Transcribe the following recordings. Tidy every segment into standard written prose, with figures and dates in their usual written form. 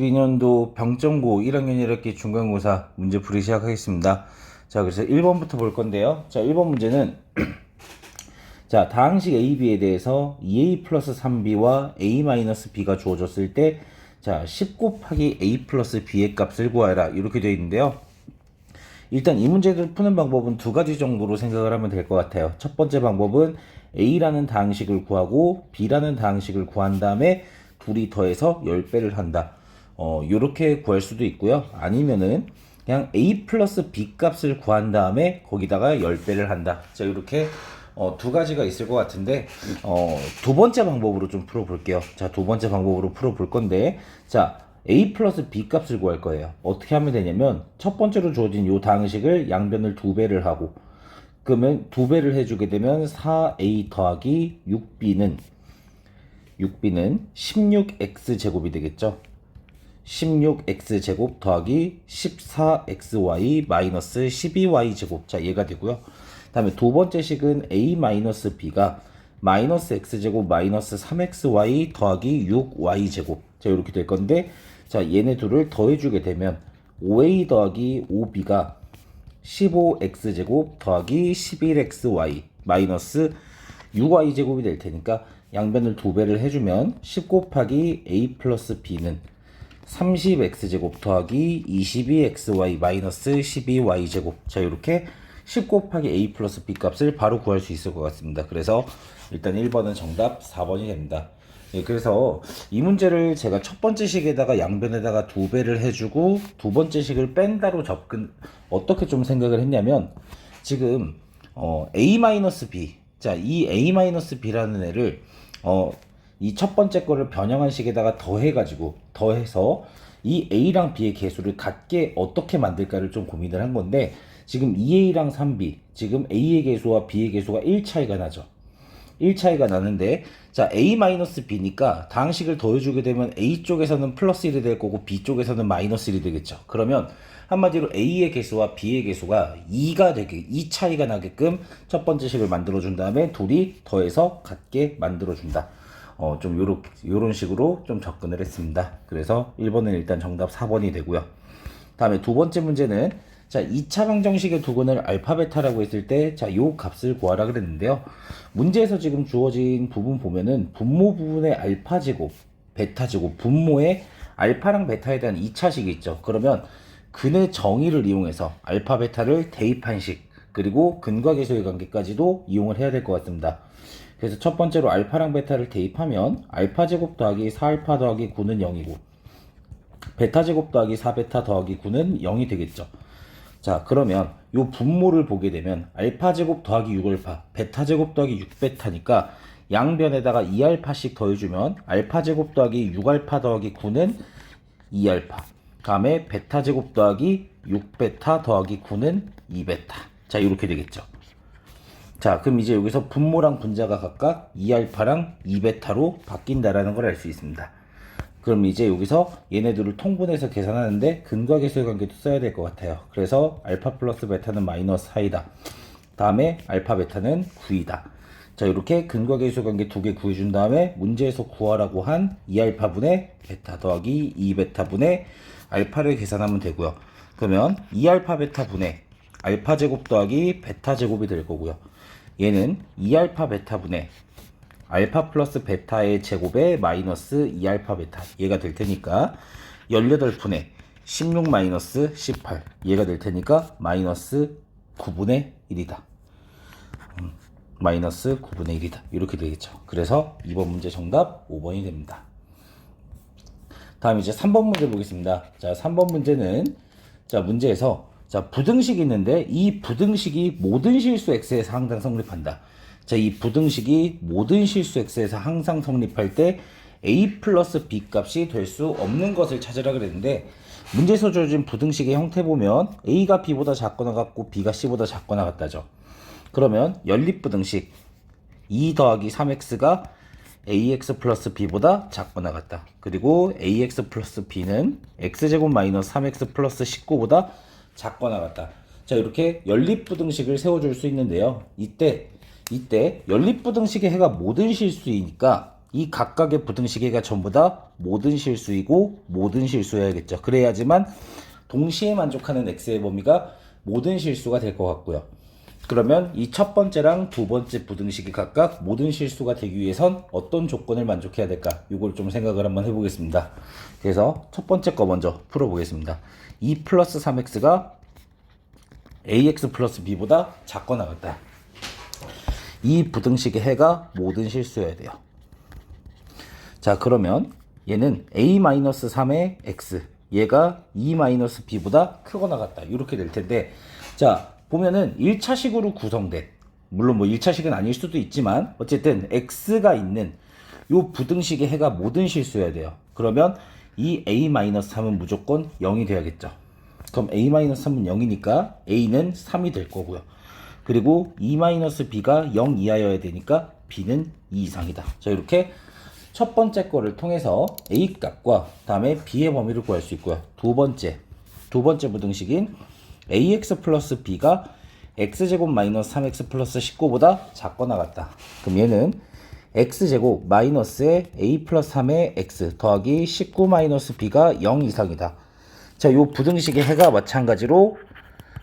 2022년도 병정고 1학년 1학기 중간고사 문제 풀이 시작하겠습니다. 자, 그래서 1번부터 볼 건데요. 자, 1번 문제는 자, 다항식 AB에 대해서 2A 플러스 3B와 A 마이너스 B가 주어졌을 때 자, 10 곱하기 A 플러스 B의 값을 구하라 이렇게 되어 있는데요. 일단 이 문제를 푸는 방법은 두 가지 정도로 생각을 하면 될 것 같아요. 첫 번째 방법은 A라는 다항식을 구하고 B라는 다항식을 구한 다음에 둘이 더해서 10배를 한다. 요렇게 구할 수도 있고요. 아니면은 그냥 A 플러스 B 값을 구한 다음에 거기다가 10배를 한다. 자, 이렇게 두 가지가 있을 것 같은데 두 번째 방법으로 좀 풀어볼게요. 자, 두 번째 방법으로 풀어볼 건데 자, A 플러스 B 값을 구할 거예요. 어떻게 하면 되냐면 첫 번째로 주어진 요 다항식을 양변을 2배를 하고 그러면 2배를 해주게 되면 4A 더하기 6B는 16x제곱이 되겠죠. 16x제곱 더하기 14xy 마이너스 12y제곱. 자, 얘가 되고요. 다음에 두 번째 식은 a 마이너스 b가 마이너스 x제곱 마이너스 3xy 더하기 6y제곱. 자, 이렇게 될 건데 자, 얘네 둘을 더해주게 되면 5a 더하기 5b가 15x제곱 더하기 11xy 마이너스 6y제곱이 될 테니까 양변을 2배를 해주면 10 곱하기 a 플러스 b는 30x제곱 더하기 22xy 마이너스 12y제곱. 자, 이렇게 10 곱하기 a 플러스 b 값을 바로 구할 수 있을 것 같습니다. 그래서 일단 1번은 정답, 4번이 됩니다. 예, 그래서 이 문제를 제가 첫 번째 식에다가 양변에다가 2배를 해주고 두 번째 식을 뺀다로 접근 어떻게 좀 생각을 했냐면 지금 a-b 자, 이 a-b라는 애를 이 첫 번째 거를 변형한 식에다가 더해서 이 a랑 b의 개수를 같게 어떻게 만들까를 좀 고민을 한 건데 지금 2a랑 3b 지금 a의 개수와 b의 개수가 1 차이가 나죠. 1 차이가 나는데 자, a-b니까 다항식을 더해주게 되면 a 쪽에서는 플러스 1이 될 거고 b 쪽에서는 마이너스 1이 되겠죠. 그러면 한마디로 a의 개수와 b의 개수가 2 차이가 나게끔 첫 번째 식을 만들어준 다음에 둘이 더해서 같게 만들어준다. 좀 요런 식으로 좀 접근을 했습니다. 그래서 1번은 일단 정답 4번이 되고요. 다음에 두 번째 문제는 자, 2차 방정식의 두근을 알파 베타라고 했을 때 자, 요 값을 구하라 그랬는데요. 문제에서 지금 주어진 부분 보면은 분모 부분의 알파 제곱, 베타 제곱, 분모의 알파랑 베타에 대한 2차식이 있죠. 그러면 근의 정의를 이용해서 알파 베타를 대입한 식, 그리고 근과 계수의 관계까지도 이용을 해야 될 것 같습니다. 그래서 첫 번째로 알파랑 베타를 대입하면 알파 제곱 더하기 4알파 더하기 9는 0이고 베타 제곱 더하기 4베타 더하기 9는 0이 되겠죠. 자, 그러면 요 분모를 보게 되면 알파 제곱 더하기 6알파, 베타 제곱 더하기 6베타니까 양변에다가 2알파씩 더해주면 알파 제곱 더하기 6알파 더하기 9는 2알파. 다음에 베타 제곱 더하기 6베타 더하기 9는 2베타. 자, 이렇게 되겠죠. 자, 그럼 이제 여기서 분모랑 분자가 각각 2알파랑 2베타로 바뀐다라는 걸 알 수 있습니다. 그럼 이제 여기서 얘네들을 통분해서 계산하는데 근과 계수의 관계도 써야 될 것 같아요. 그래서 알파 플러스 베타는 마이너스 4이다. 다음에 알파 베타는 9이다. 자, 이렇게 근과 계수의 관계 2개 구해준 다음에 문제에서 구하라고 한 2알파분의 베타 더하기 2베타분의 알파를 계산하면 되고요. 그러면 2알파 베타분의 알파 제곱 더하기 베타 제곱이 될 거고요. 얘는 2알파 베타분의 알파 플러스 베타의 제곱에 마이너스 2알파 베타 얘가 될 테니까 18분의 16 마이너스 18 얘가 될 테니까 마이너스 9분의 1이다. 마이너스 9분의 1이다. 이렇게 되겠죠. 그래서 2번 문제 정답 5번이 됩니다. 다음 이제 3번 문제 보겠습니다. 자, 3번 문제는 자, 문제에서 자, 부등식이 있는데 이 부등식이 모든 실수 x에서 항상 성립한다. 자, 이 부등식이 모든 실수 x에서 항상 성립할 때 a 플러스 b 값이 될 수 없는 것을 찾으라 그랬는데 문제에서 주어진 부등식의 형태 보면 a가 b보다 작거나 같고 b가 c보다 작거나 같다죠. 그러면 연립부등식 2 더하기 3x가 ax 플러스 b보다 작거나 같다. 그리고 ax 플러스 b는 x제곱 마이너스 3x 플러스 19보다 작거나 같다. 자, 이렇게 연립부등식을 세워줄 수 있는데요. 이때 연립부등식의 해가 모든 실수이니까 이 각각의 부등식이가 전부 다 모든 실수이고 모든 실수여야겠죠. 그래야지만 동시에 만족하는 x의 범위가 모든 실수가 될 것 같고요. 그러면 이 첫 번째랑 두 번째 부등식이 각각 모든 실수가 되기 위해선 어떤 조건을 만족해야 될까? 이걸 좀 생각을 한번 해보겠습니다. 그래서 첫 번째 거 먼저 풀어보겠습니다. 2 플러스 3x가 ax 플러스 b보다 작거나 같다. 이 부등식의 해가 모든 실수여야 돼요. 자, 그러면 얘는 a-3의 x, 얘가 2-b보다 크거나 같다. 이렇게 될 텐데, 자, 보면은 1차식으로 구성된, 물론 뭐 1차식은 아닐 수도 있지만 어쨌든 x가 있는 요 부등식의 해가 모든 실수여야 돼요. 그러면 이 a-3은 무조건 0이 돼야겠죠. 그럼 a-3은 0이니까 a는 3이 될 거고요. 그리고 2-b가 0 이하여야 되니까 b는 2 이상이다. 자, 이렇게 첫 번째 거를 통해서 a 값과 다음에 b의 범위를 구할 수 있고요. 두 번째 부등식인 ax 플러스 b가 x제곱 마이너스 3x 플러스 19보다 작거나 같다. 그럼 얘는 x제곱 마이너스의 a 플러스 3의 x 더하기 19 마이너스 b가 0 이상이다. 자, 요 부등식의 해가 마찬가지로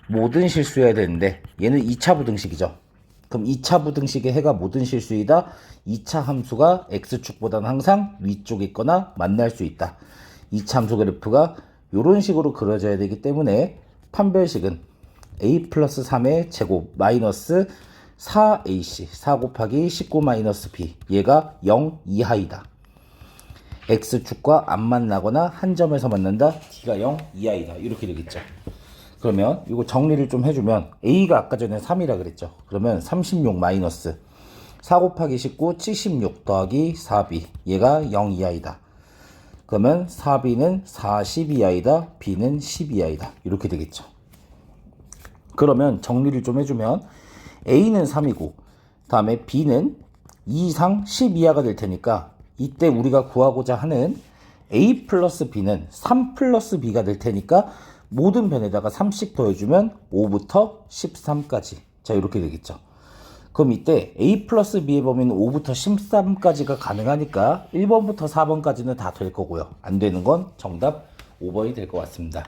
모든 실수여야 되는데 얘는 2차 부등식이죠. 그럼 2차 부등식의 해가 모든 실수이다. 2차 함수가 x축보다는 항상 위쪽에 있거나 만날 수 있다. 2차 함수 그래프가 이런 식으로 그려져야 되기 때문에 판별식은 a 플러스 3의 제곱 마이너스 4ac 4 곱하기 19 마이너스 b 얘가 0 이하이다. x축과 안 만나거나 한 점에서 만난다. t가 0 이하이다. 이렇게 되겠죠. 그러면 이거 정리를 좀 해주면 a가 아까 전에 3이라 그랬죠. 그러면 36 마이너스 4 곱하기 19 76 더하기 4b 얘가 0 이하이다. 그러면 4b는 40 이하이다. b는 10 이하이다. 이렇게 되겠죠. 그러면 정리를 좀 해주면 a는 3이고 다음에 b는 2 이상 10 이하가 될 테니까 이때 우리가 구하고자 하는 a 플러스 b는 3 플러스 b가 될 테니까 모든 변에다가 3씩 더해주면 5부터 13까지. 자, 이렇게 되겠죠. 그럼 이때 a 플러스 b의 범위는 5부터 13까지가 가능하니까 1번부터 4번까지는 다 될 거고요. 안 되는 건 정답 5번이 될 것 같습니다.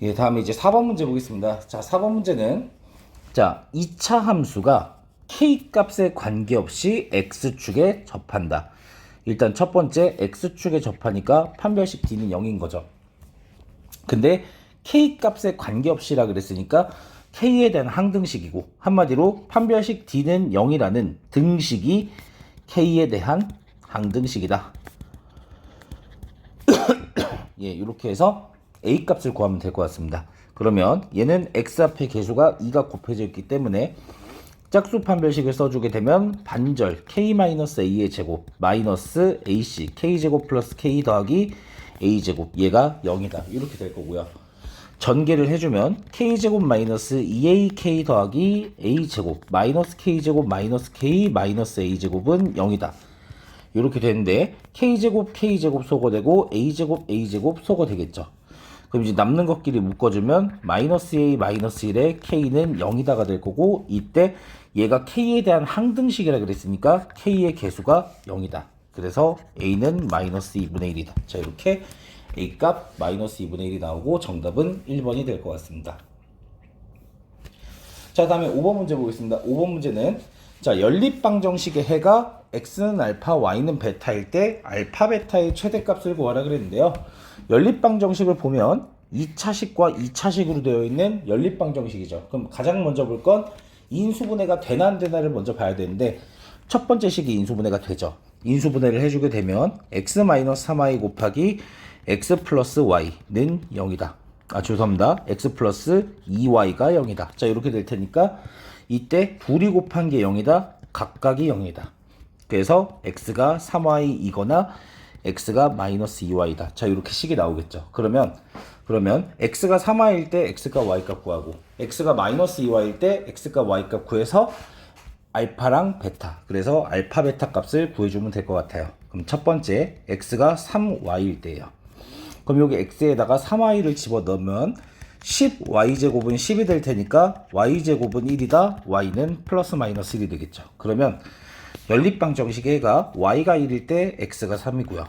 예, 다음에 이제 4번 문제 보겠습니다. 자, 4번 문제는 자, 2차 함수가 k 값에 관계없이 x축에 접한다. 일단 첫 번째 x축에 접하니까 판별식 d는 0인 거죠. 근데 k 값에 관계없이라 그랬으니까 k에 대한 항등식이고 한마디로 판별식 d는 0이라는 등식이 k에 대한 항등식이다. 예, 이렇게 해서 a 값을 구하면 될 것 같습니다. 그러면 얘는 x 앞에 계수가 2가 곱해져 있기 때문에 짝수 판별식을 써주게 되면 반절 k-a의 제곱 마이너스 ac k제곱 플러스 k 더하기 a제곱 얘가 0이다. 이렇게 될 거고요. 전개를 해주면 k제곱 마이너스 2ak 더하기 a제곱 마이너스 k제곱 마이너스 k 마이너스 a제곱은 0이다. 이렇게 되는데 k제곱 k제곱 소거되고 a제곱 소거되겠죠. 그럼 이제 남는 것끼리 묶어주면 마이너스 a 마이너스 1에 k는 0이다가 될 거고 이때 얘가 k에 대한 항등식이라 그랬으니까 k의 개수가 0이다. 그래서 a는 마이너스 2분의 1이다. 자, 이렇게 a 값 마이너스 2분의 1이 나오고 정답은 1번이 될 것 같습니다. 자, 다음에 5번 문제 보겠습니다. 5번 문제는 자, 연립방정식의 해가 x는 알파, y는 베타일 때 알파, 베타의 최대값을 구하라 그랬는데요. 연립방정식을 보면 2차식과 2차식으로 되어 있는 연립방정식이죠. 그럼 가장 먼저 볼 건 인수분해가 되나 안 되나를 먼저 봐야 되는데 첫 번째 식이 인수분해가 되죠. 인수분해를 해주게 되면 x-3y 곱하기 x 플러스 y는 0이다. 아, 죄송합니다. x 플러스 2y가 0이다. 자, 이렇게 될 테니까 이때 둘이 곱한 게 0이다. 각각이 0이다. 그래서 x가 3y이거나 x가 마이너스 2y다. 자, 이렇게 식이 나오겠죠. 그러면 x가 3y일 때 x가 y값 구하고 x가 마이너스 2y일 때 x가 y값 구해서 알파랑 베타, 그래서 알파 베타 값을 구해주면 될 것 같아요. 그럼 첫 번째 x가 3y일 때예요. 그럼 여기 x에다가 3y를 집어넣으면 10y제곱은 10이 될 테니까 y제곱은 1이다. y는 플러스 마이너스 1이 되겠죠. 그러면 연립방정식의 y가 1일 때 x가 3이고요.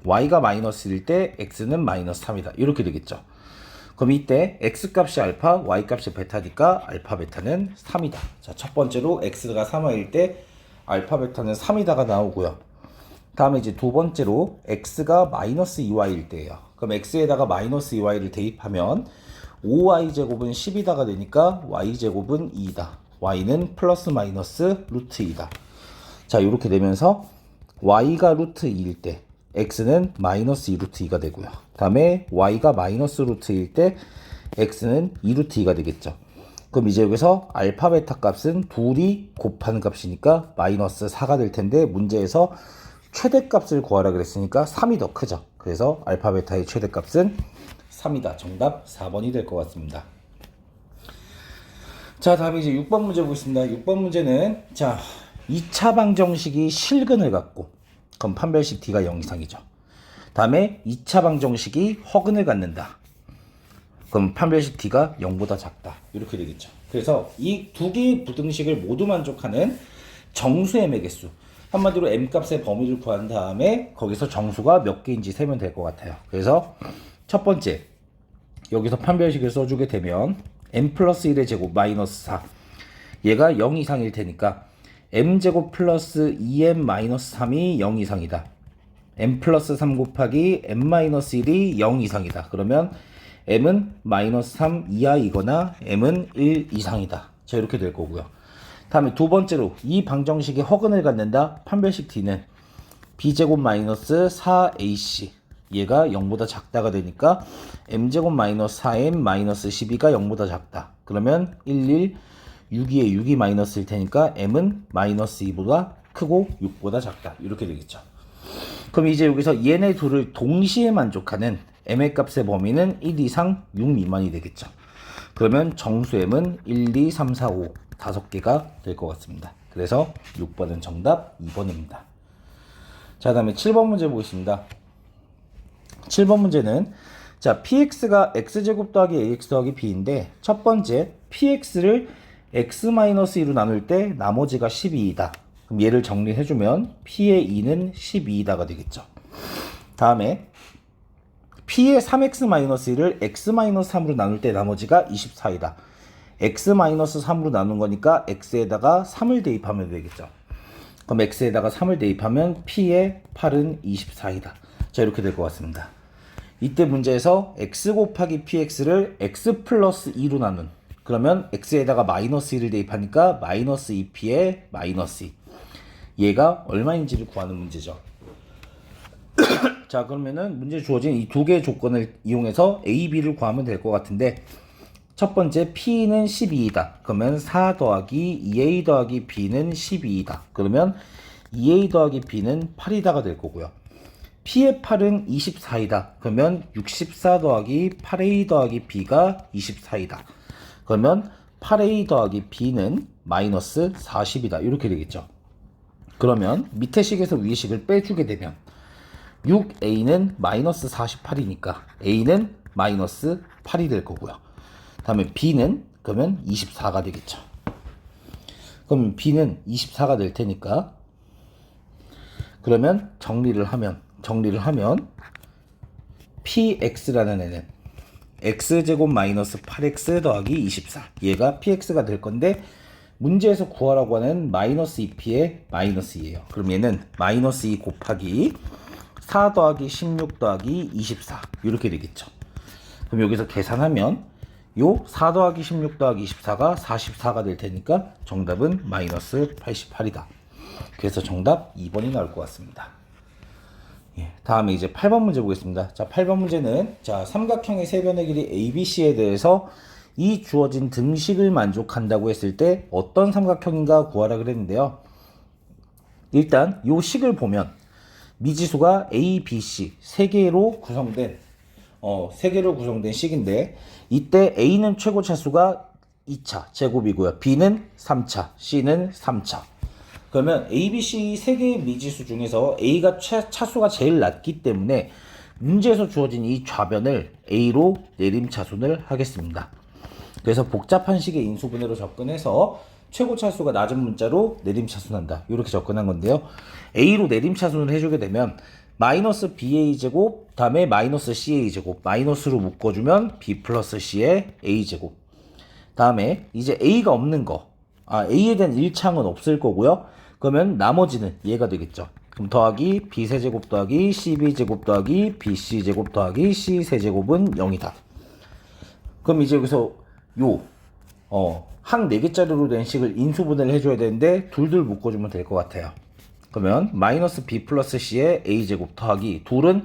y가 마이너스 1일 때 x는 마이너스 3이다. 이렇게 되겠죠. 그럼 이때 x값이 알파, y값이 베타니까 알파, 베타는 3이다. 자, 첫 번째로 x가 3y일 때 알파, 베타는 3이다가 나오고요. 다음에 이제 두 번째로 x가 마이너스 2y일 때예요. 그럼 x에다가 마이너스 2y를 대입하면 5y제곱은 10이다가 되니까 y제곱은 2이다. y는 플러스 마이너스 루트 2다. 자, 이렇게 되면서 y가 루트 2일 때 x는 마이너스 2루트 2가 되고요. 다음에 y가 마이너스 루트 2일 때 x는 2루트 2가 되겠죠. 그럼 이제 여기서 알파, 베타 값은 둘이 곱하는 값이니까 마이너스 4가 될 텐데 문제에서 최대값을 구하라 그랬으니까 3이 더 크죠. 그래서 알파, 베타의 최대값은 3이다. 정답 4번이 될 것 같습니다. 자, 다음에 이제 6번 문제 보겠습니다. 6번 문제는 자, 2차 방정식이 실근을 갖고 그럼 판별식 D가 0 이상이죠. 다음에 2차 방정식이 허근을 갖는다. 그럼 판별식 D가 0보다 작다. 이렇게 되겠죠. 그래서 이 두 개의 부등식을 모두 만족하는 정수의 매개수. 한마디로 m값의 범위를 구한 다음에 거기서 정수가 몇 개인지 세면 될 것 같아요. 그래서 첫 번째 여기서 판별식을 써주게 되면 m 플러스 1의 제곱 마이너스 4 얘가 0 이상일 테니까 m제곱 플러스 2m 마이너스 3이 0 이상이다. m 플러스 3 곱하기 m 마이너스 1이 0 이상이다. 그러면 m은 마이너스 3 이하이거나 m은 1 이상이다. 자, 이렇게 될 거고요. 다음에 두 번째로 이 방정식의 허근을 갖는다. 판별식 D는 b제곱 마이너스 4ac 얘가 0보다 작다가 되니까 m제곱 마이너스 4m 마이너스 12가 0보다 작다. 그러면 1, 6, 2에 6이 마이너스일 테니까 m은 마이너스 2보다 크고 6보다 작다. 이렇게 되겠죠. 그럼 이제 여기서 얘네 둘을 동시에 만족하는 m의 값의 범위는 1 이상 6 미만이 되겠죠. 그러면 정수 m은 1, 2, 3, 4, 5 5개가 될 것 같습니다. 그래서 6번은 정답 2번입니다. 자, 다음에 7번 문제 보겠습니다. 7번 문제는 자, px가 x제곱 더하기 ax 더하기 b인데 첫 번째 px를 x-2로 나눌 때 나머지가 12이다. 그럼 얘를 정리해주면 p의 2는 12이다가 되겠죠. 다음에 p의 3x-1을 x-3으로 나눌 때 나머지가 24이다. x-3으로 나눈 거니까 x에다가 3을 대입하면 되겠죠. 그럼 x에다가 3을 대입하면 p의 8은 24이다. 자, 이렇게 될 것 같습니다. 이때 문제에서 x 곱하기 px를 x 플러스 2로 나눈 그러면 x에다가 마이너스 1을 대입하니까 마이너스 2p의 마이너스 2 얘가 얼마인지를 구하는 문제죠. 자, 그러면은 문제 주어진 이 두 개의 조건을 이용해서 a, b를 구하면 될 것 같은데 첫 번째 p는 12이다. 그러면 4 더하기 2a 더하기 b는 12이다. 그러면 2a 더하기 b는 8이다가 될 거고요. p의 8은 24이다. 그러면 64 더하기 8a 더하기 b가 24이다. 그러면 8a 더하기 b는 마이너스 40이다. 이렇게 되겠죠. 그러면 밑에 식에서 위의 식을 빼주게 되면 6a는 마이너스 48이니까 a는 마이너스 8이 될 거고요. 다음에 b는 그러면 24가 되겠죠. 그럼 b는 24가 될 테니까 그러면 정리를 하면 px라는 애는 x제곱 마이너스 8x 더하기 24 얘가 px가 될 건데 문제에서 구하라고 하는 마이너스 2p의 마이너스 2예요. 그럼 얘는 마이너스 2 곱하기 4 더하기 16 더하기 24 이렇게 되겠죠. 그럼 여기서 계산하면 요 4 더하기 16 더하기 24가 44가 될 테니까 정답은 마이너스 88이다. 그래서 정답 2번이 나올 것 같습니다. 예, 다음에 이제 8번 문제 보겠습니다. 자, 8번 문제는 자, 삼각형의 세변의 길이 ABC에 대해서 이 주어진 등식을 만족한다고 했을 때 어떤 삼각형인가 구하라 그랬는데요. 일단 요 식을 보면 미지수가 A, B, C 세 개로 구성된 식인데 이때 A는 최고 차수가 2차 제곱이고요. B는 3차, C는 3차. 그러면 A, B, C 세 개의 미지수 중에서 A가 차수가 제일 낮기 때문에 문제에서 주어진 이 좌변을 A로 내림차순을 하겠습니다. 그래서 복잡한 식의 인수분해로 접근해서 최고 차수가 낮은 문자로 내림차순한다. 이렇게 접근한 건데요. A로 내림차순을 해주게 되면 마이너스 BA제곱 다음에 마이너스 CA제곱 마이너스로 묶어주면 B 플러스 C의 A제곱 다음에 이제 A가 없는 거 A에 대한 1창은 없을 거고요. 그러면 나머지는 얘가 되겠죠. 그럼 더하기 B세제곱 더하기 CB제곱 더하기 BC제곱 더하기 C세제곱은 0이다. 그럼 이제 여기서 항 4개짜리로 된 식을 인수분해를 해줘야 되는데 둘둘 묶어주면 될 것 같아요. 그러면 마이너스 B 플러스 C의 A제곱 더하기 둘은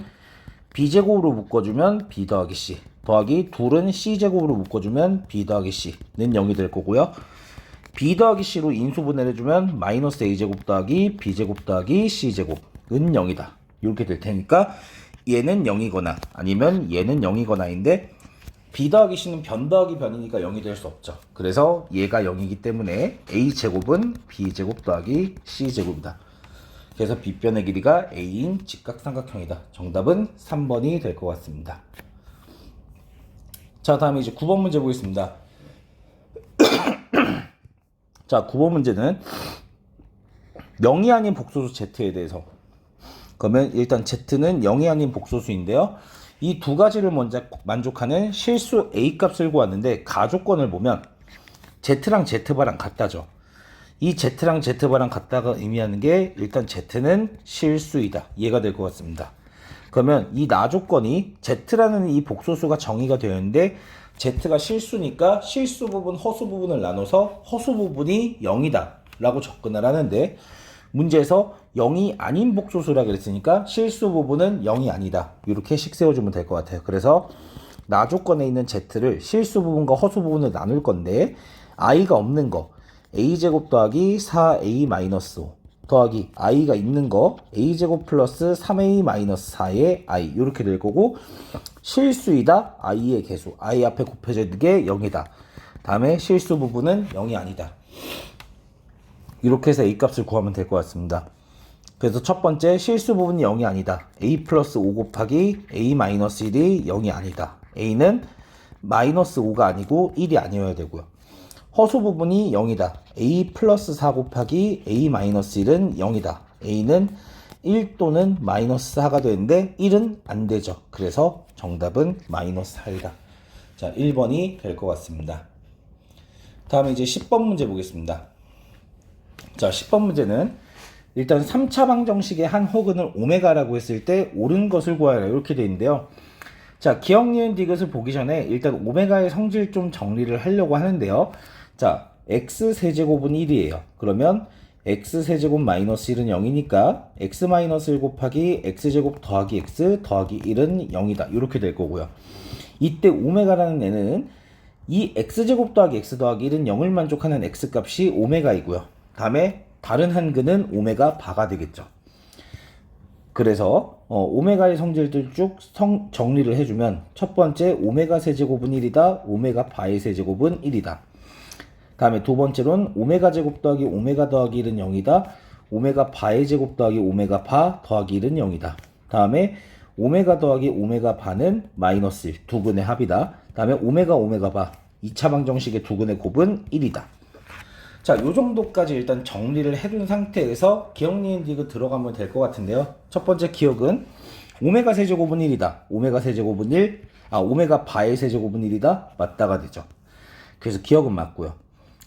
B제곱으로 묶어주면 B 더하기 C 더하기 둘은 C제곱으로 묶어주면 B 더하기 C는 0이 될 거고요. B 더하기 C로 인수분해를 해주면 마이너스 A제곱 더하기 B제곱 더하기 C제곱은 0이다. 이렇게 될 테니까 얘는 0이거나 아니면 얘는 0이거나인데 B 더하기 C는 변 더하기 변이니까 0이 될 수 없죠. 그래서 얘가 0이기 때문에 A제곱은 B제곱 더하기 C제곱이다. 그래서 B변의 길이가 A인 직각삼각형이다. 정답은 3번이 될 것 같습니다. 자, 다음에 이제 9번 문제 보겠습니다. 자, 9번 문제는 0이 아닌 복소수 Z에 대해서. 그러면 일단 Z는 0이 아닌 복소수인데요. 이 두 가지를 먼저 만족하는 실수 A 값을 구하는데 가조건을 보면 Z랑 Z바랑 같다죠. 이 Z랑 Z바랑 같다가 의미하는 게 일단 Z는 실수이다. 이해가 될 것 같습니다. 그러면 이 나조건이 Z라는 이 복소수가 정의가 되어 있는데 Z가 실수니까 실수 부분, 허수 부분을 나눠서 허수 부분이 0이다 라고 접근을 하는데 문제에서 0이 아닌 복소수라 그랬으니까 실수 부분은 0이 아니다. 이렇게 식 세워주면 될 것 같아요. 그래서 나조건에 있는 Z를 실수 부분과 허수 부분을 나눌 건데 I가 없는 거 A제곱 더하기 4A-5 더하기 I가 있는 거 A제곱 플러스 3A-4의 I 이렇게 될 거고 실수이다 I의 개수 I 앞에 곱해져 있는 게 0이다. 다음에 실수 부분은 0이 아니다. 이렇게 해서 A 값을 구하면 될 것 같습니다. 그래서 첫 번째 실수 부분이 0이 아니다. A 플러스 5 곱하기 A-1이 0이 아니다. A는 마이너스 5가 아니고 1이 아니어야 되고요. 허수 부분이 0이다. A 플러스 4 곱하기 A-1은 0이다. A는 1 또는 마이너스 4가 되는데 1은 안 되죠. 그래서 정답은 마이너스 4이다. 자, 1번이 될 것 같습니다. 다음에 이제 10번 문제 보겠습니다. 자, 10번 문제는 일단 3차 방정식의 한 호근을 오메가라고 했을 때 옳은 것을 구하라 이렇게 되어 있는데요. 자, 기억, 니은, 디귿을 보기 전에 일단 오메가의 성질 좀 정리를 하려고 하는데요. 자, x세제곱은 1이에요. 그러면 x세제곱 마이너스 1은 0이니까 x 마이너스 1 곱하기 x제곱 더하기 x 더하기 1은 0이다. 이렇게 될 거고요. 이때 오메가라는 애는 이 x제곱 더하기 x 더하기 1은 0을 만족하는 x값이 오메가이고요. 다음에 다른 한근은 오메가 바가 되겠죠. 그래서 오메가의 성질들 쭉 정리를 해주면 첫 번째 오메가 세제곱은 1이다. 오메가 바의 세제곱은 1이다. 다음에 두 번째로는 오메가 제곱 더하기 오메가 더하기 1은 0이다. 오메가 바의 제곱 더하기 오메가 바 더하기 1은 0이다. 다음에 오메가 더하기 오메가 바는 마이너스 1, 두 근의 합이다. 다음에 오메가 오메가 바 2차 방정식의 두 근의 곱은 1이다. 자, 요 정도까지 일단 정리를 해둔 상태에서 기억, 니은, 디귿 들어가면 될 것 같은데요. 첫 번째 기억은 오메가 세제곱은 1이다. 오메가 세제곱은 1, 오메가 바의 세제곱은 1이다. 맞다가 되죠. 그래서 기억은 맞고요.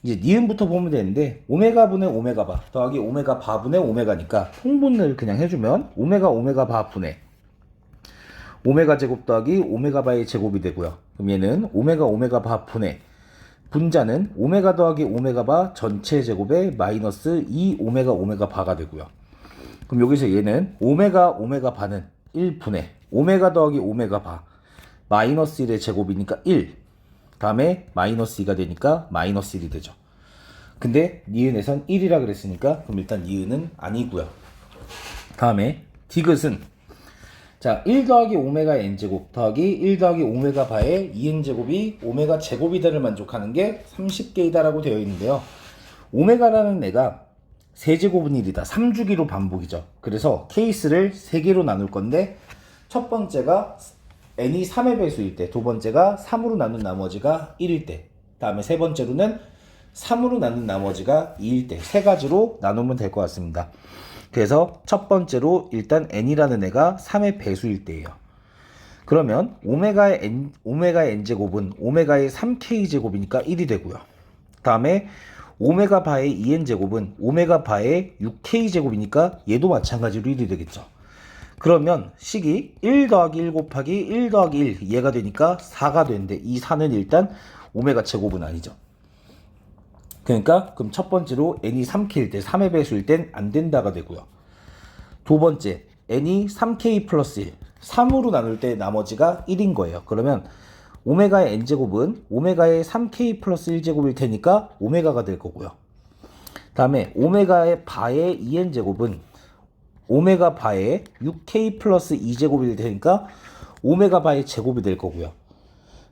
이제 니은부터 보면 되는데 오메가 분의 오메가 바 더하기 오메가 바 분의 오메가니까 통분을 그냥 해주면 오메가 오메가 바 분의 오메가 제곱 더하기 오메가 바의 제곱이 되고요. 그럼 얘는 오메가 오메가 바 분의 분자는 오메가 더하기 오메가 바 전체 제곱에 마이너스 2 오메가 오메가 바가 되고요. 그럼 여기서 얘는 오메가 오메가 바는 1분의 오메가 더하기 오메가 바 마이너스 1의 제곱이니까 1 다음에 마이너스 2가 되니까 마이너스 1이 되죠. 근데 니은에선 1이라 그랬으니까 그럼 일단 니은은 아니고요. 다음에 디귿은 자, 1 더하기 오메가 n제곱 더하기 1 더하기 오메가 바의 2n제곱이 오메가 제곱이다를 만족하는 게 30개이다 라고 되어 있는데요. 오메가라는 애가 세제곱은 1이다. 3주기로 반복이죠. 그래서 케이스를 3개로 나눌 건데 첫 번째가 n이 3의 배수일 때, 두 번째가 3으로 나눈 나머지가 1일 때, 다음에 세 번째로는 3으로 나눈 나머지가 2일 때 세 가지로 나누면 될 것 같습니다. 그래서 첫 번째로 일단 n이라는 애가 3의 배수일 때예요. 그러면 오메가의 n제곱은 오메가의 3k제곱이니까 1이 되고요. 다음에 오메가 바의 2n제곱은 오메가 바의 6k제곱이니까 얘도 마찬가지로 1이 되겠죠. 그러면 식이 1 더하기 1 곱하기 1 더하기 1 얘가 되니까 4가 되는데 이 4는 일단 오메가 제곱은 아니죠. 그러니까 그럼 첫 번째로 n이 3k일 때 3의 배수일 땐 안 된다가 되고요. 두 번째 n이 3k 플러스 1 3으로 나눌 때 나머지가 1인 거예요. 그러면 오메가의 n제곱은 오메가의 3k 플러스 1제곱일 테니까 오메가가 될 거고요. 다음에 오메가의 바의 2n제곱은 오메가 바의 6k 플러스 2제곱이 되니까 오메가 바의 제곱이 될 거고요.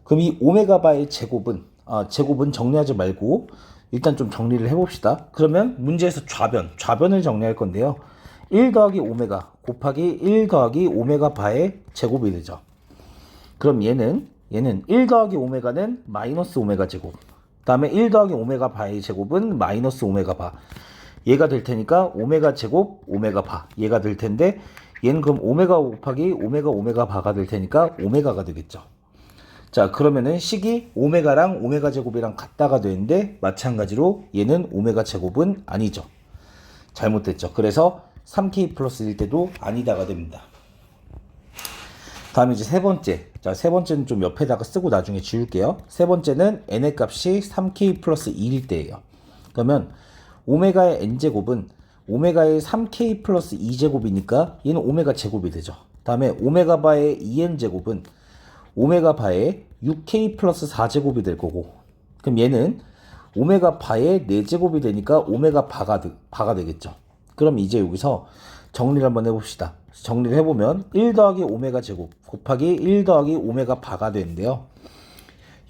그럼 이 오메가 바의 제곱은 정리하지 말고 일단 좀 정리를 해봅시다. 그러면 문제에서 좌변을 정리할 건데요. 1 더하기 오메가 곱하기 1 더하기 오메가 바의 제곱이 되죠. 그럼 얘는 1 더하기 오메가는 마이너스 오메가 제곱, 다음에 1 더하기 오메가 바의 제곱은 마이너스 오메가 바, 얘가 될 테니까 오메가 제곱 오메가 바 얘가 될 텐데 얘는 그럼 오메가 곱하기 오메가 바가 될 테니까 오메가가 되겠죠. 자, 그러면은 식이 오메가랑 오메가 제곱이랑 같다가 되는데 마찬가지로 얘는 오메가 제곱은 아니죠. 잘못됐죠. 그래서 3k 플러스일 때도 아니다가 됩니다. 다음에 이제 세 번째. 자, 세 번째는 좀 옆에다가 쓰고 나중에 지울게요. 세 번째는 n의 값이 3k 플러스 1일 때예요. 그러면 오메가의 n제곱은 오메가의 3k 플러스 2제곱이니까 얘는 오메가 제곱이 되죠. 다음에 오메가 바의 2n제곱은 오메가 바의 6k 플러스 4제곱이 될 거고, 그럼 얘는 오메가 바의 4제곱이 되니까 오메가 바가 되겠죠. 그럼 이제 여기서 정리를 한번 해봅시다. 정리를 해보면 1 더하기 오메가 제곱 곱하기 1 더하기 오메가 바가 되는데요.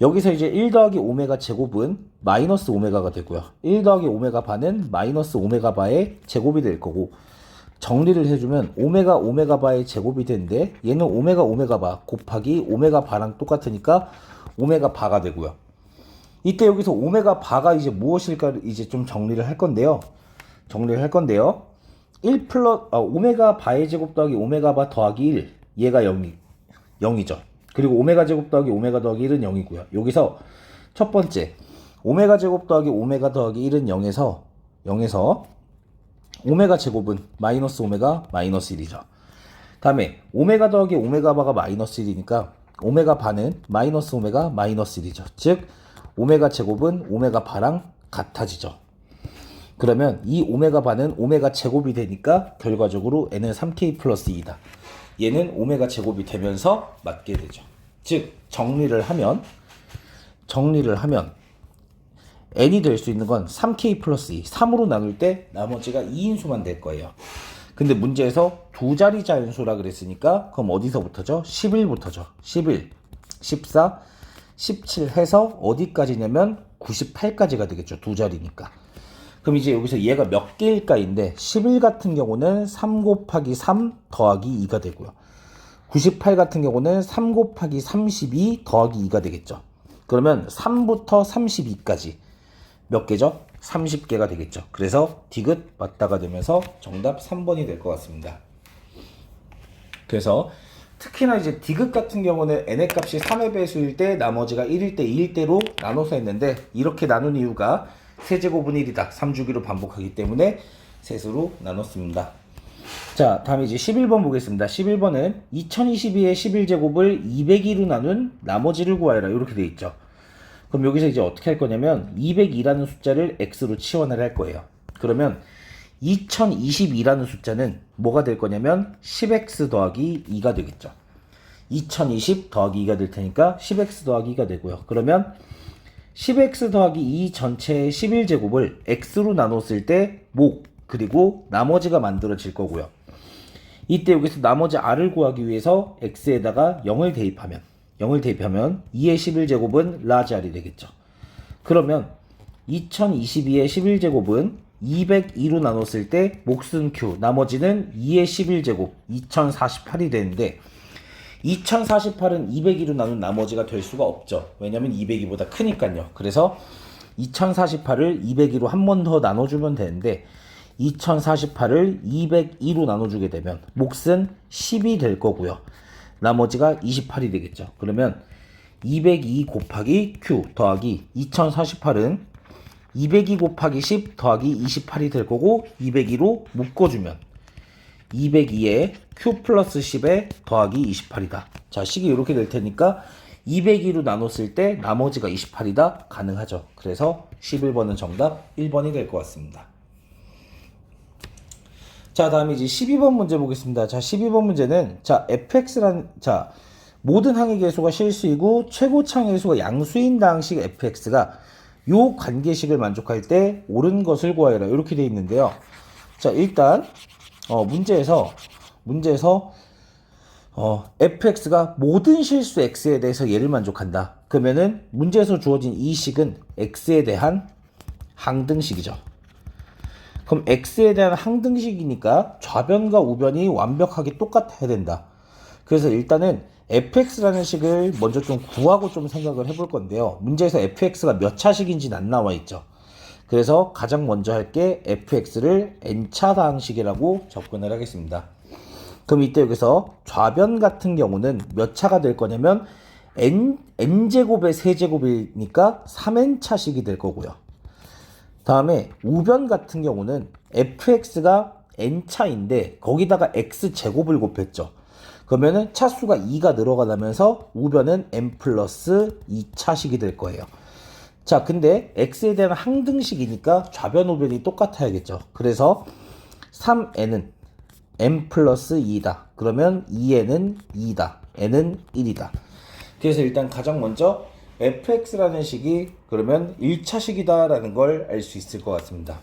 여기서 이제 1 더하기 오메가 제곱은 마이너스 오메가가 되고요. 1 더하기 오메가 바는 마이너스 오메가 바의 제곱이 될 거고, 정리를 해주면 오메가 바의 제곱이 되는데 얘는 오메가 바 곱하기 오메가 바랑 똑같으니까 오메가 바가 되고요. 이때 여기서 오메가 바가 이제 무엇일까 이제 좀 정리를 할 건데요. 1 플러스 오메가 바의 제곱 더하기 오메가 바 더하기 1 얘가 0이죠. 그리고 오메가 제곱 더하기 오메가 더하기 1은 0이고요. 여기서 첫 번째 오메가 제곱 더하기 오메가 더하기 1은 0에서 오메가 제곱은 마이너스 오메가 마이너스 1이죠. 다음에 오메가 더하기 오메가 바가 마이너스 1이니까 오메가 바는 마이너스 오메가 마이너스 1이죠. 즉 오메가 제곱은 오메가 바랑 같아지죠. 그러면 이 오메가 바는 오메가 제곱이 되니까 결과적으로 n은 3k 플러스 2다. 얘는 오메가 제곱이 되면서 맞게 되죠. 즉 정리를 하면 n이 될 수 있는 건 3k 플러스 2, 3으로 나눌 때 나머지가 2인수만 될 거예요. 근데 문제에서 두 자리 자연수라 그랬으니까 그럼 어디서부터죠? 11부터죠. 11, 14, 17 해서 어디까지냐면 98까지가 되겠죠. 두 자리니까. 그럼 이제 여기서 얘가 몇 개일까인데 11 같은 경우는 3 곱하기 3 더하기 2가 되고요. 98 같은 경우는 3 곱하기 32 더하기 2가 되겠죠. 그러면 3부터 32까지 몇 개죠? 30개가 되겠죠. 그래서 디귿 맞다가 되면서 정답 3번이 될 것 같습니다. 그래서 특히나 이제 디귿 같은 경우는 n의 값이 3의 배수일 때 나머지가 1일 때 2일 때로 나눠서 했는데 이렇게 나눈 이유가 세제곱은 1이다. 3주기로 반복하기 때문에 셋으로 나눴습니다. 자, 다음에 이제 11번 보겠습니다. 11번은 2022의 11제곱을 202로 나눈 나머지를 구하여라. 이렇게 돼 있죠. 그럼 여기서 이제 어떻게 할 거냐면 202라는 숫자를 x로 치환을 할 거예요. 그러면 2022라는 숫자는 뭐가 될 거냐면 10x 더하기 2가 되겠죠. 2020 더하기 2가 될 테니까 10x 더하기 2가 되고요. 그러면 10x 더하기 2 전체의 11제곱을 x로 나눴을 때 목 그리고 나머지가 만들어질 거고요. 이때 여기서 나머지 r을 구하기 위해서 x에다가 0을 대입하면 2의 11제곱은 라지 r이 되겠죠. 그러면 2022의 11제곱은 202로 나눴을 때 몫은 q, 나머지는 2의 11제곱 2048이 되는데 2048은 202로 나눈 나머지가 될 수가 없죠. 왜냐면 202보다 크니까요. 그래서 2048을 202로 한 번 더 나눠주면 되는데 2048을 202로 나눠주게 되면 몫은 10이 될 거고요. 나머지가 28이 되겠죠. 그러면 202 곱하기 Q 더하기 2048은 202 곱하기 10 더하기 28이 될 거고 202로 묶어주면 202에 Q 플러스 10에 더하기 28이다. 자, 식이 이렇게 될 테니까 202로 나눴을 때 나머지가 28이다. 가능하죠. 그래서 11번은 정답 1번이 될 것 같습니다. 자, 다음에 이제 12번 문제 보겠습니다. 자, 12번 문제는 자, fx란 자, 모든 항의 계수가 실수이고 최고차항의 계수가 양수인 당식 fx가 요 관계식을 만족할 때 옳은 것을 구하여라. 이렇게 되어 있는데요. 자, 일단 문제에서 fx가 모든 실수 x에 대해서 얘를 만족한다. 그러면은 문제에서 주어진 이 식은 x에 대한 항등식이죠. 그럼 x에 대한 항등식이니까 좌변과 우변이 완벽하게 똑같아야 된다. 그래서 일단은 fx라는 식을 먼저 좀 구하고 좀 생각을 해볼 건데요. 문제에서 fx가 몇 차식인지는 안 나와 있죠. 그래서 가장 먼저 할 게 fx를 n차 다항식이라고 접근을 하겠습니다. 그럼 이때 여기서 좌변 같은 경우는 몇 차가 될 거냐면 n제곱의 세제곱이니까 3n차식이 될 거고요. 다음에 우변 같은 경우는 fx가 n차인데 거기다가 x제곱을 곱했죠. 그러면은 차수가 2가 늘어가면서 우변은 n 플러스 2차식이 될 거예요. 자, 근데 x에 대한 항등식이니까 좌변 우변이 똑같아야겠죠. 그래서 3n은 n 플러스 2다. 그러면 2n은 2다. n은 1이다. 그래서 일단 가장 먼저 fx라는 식이 그러면 1차식이다 라는 걸 알 수 있을 것 같습니다.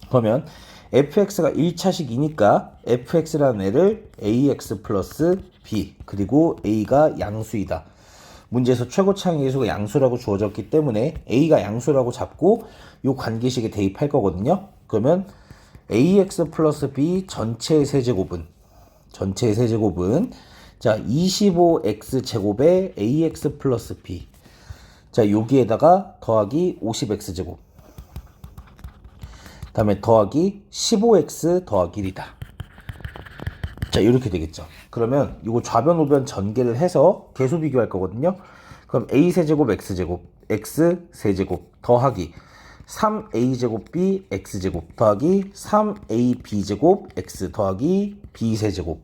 그러면 fx가 1차식이니까 fx라는 애를 ax 플러스 b 그리고 a가 양수이다. 문제에서 최고차항의 계수가 양수라고 주어졌기 때문에 a가 양수라고 잡고 이 관계식에 대입할 거거든요. 그러면 ax 플러스 b 전체의 세제곱은 자 25x 제곱에 ax 플러스 b 자 여기에다가 더하기 50x 제곱 다음에 더하기 15x 더하기 1이다. 자 이렇게 되겠죠. 그러면 이거 좌변 우변 전개를 해서 계수 비교할 거거든요. 그럼 a 세제곱 x제곱 x 세제곱 더하기 3a제곱 b x제곱 더하기 3ab 제곱 x 더하기 b 세제곱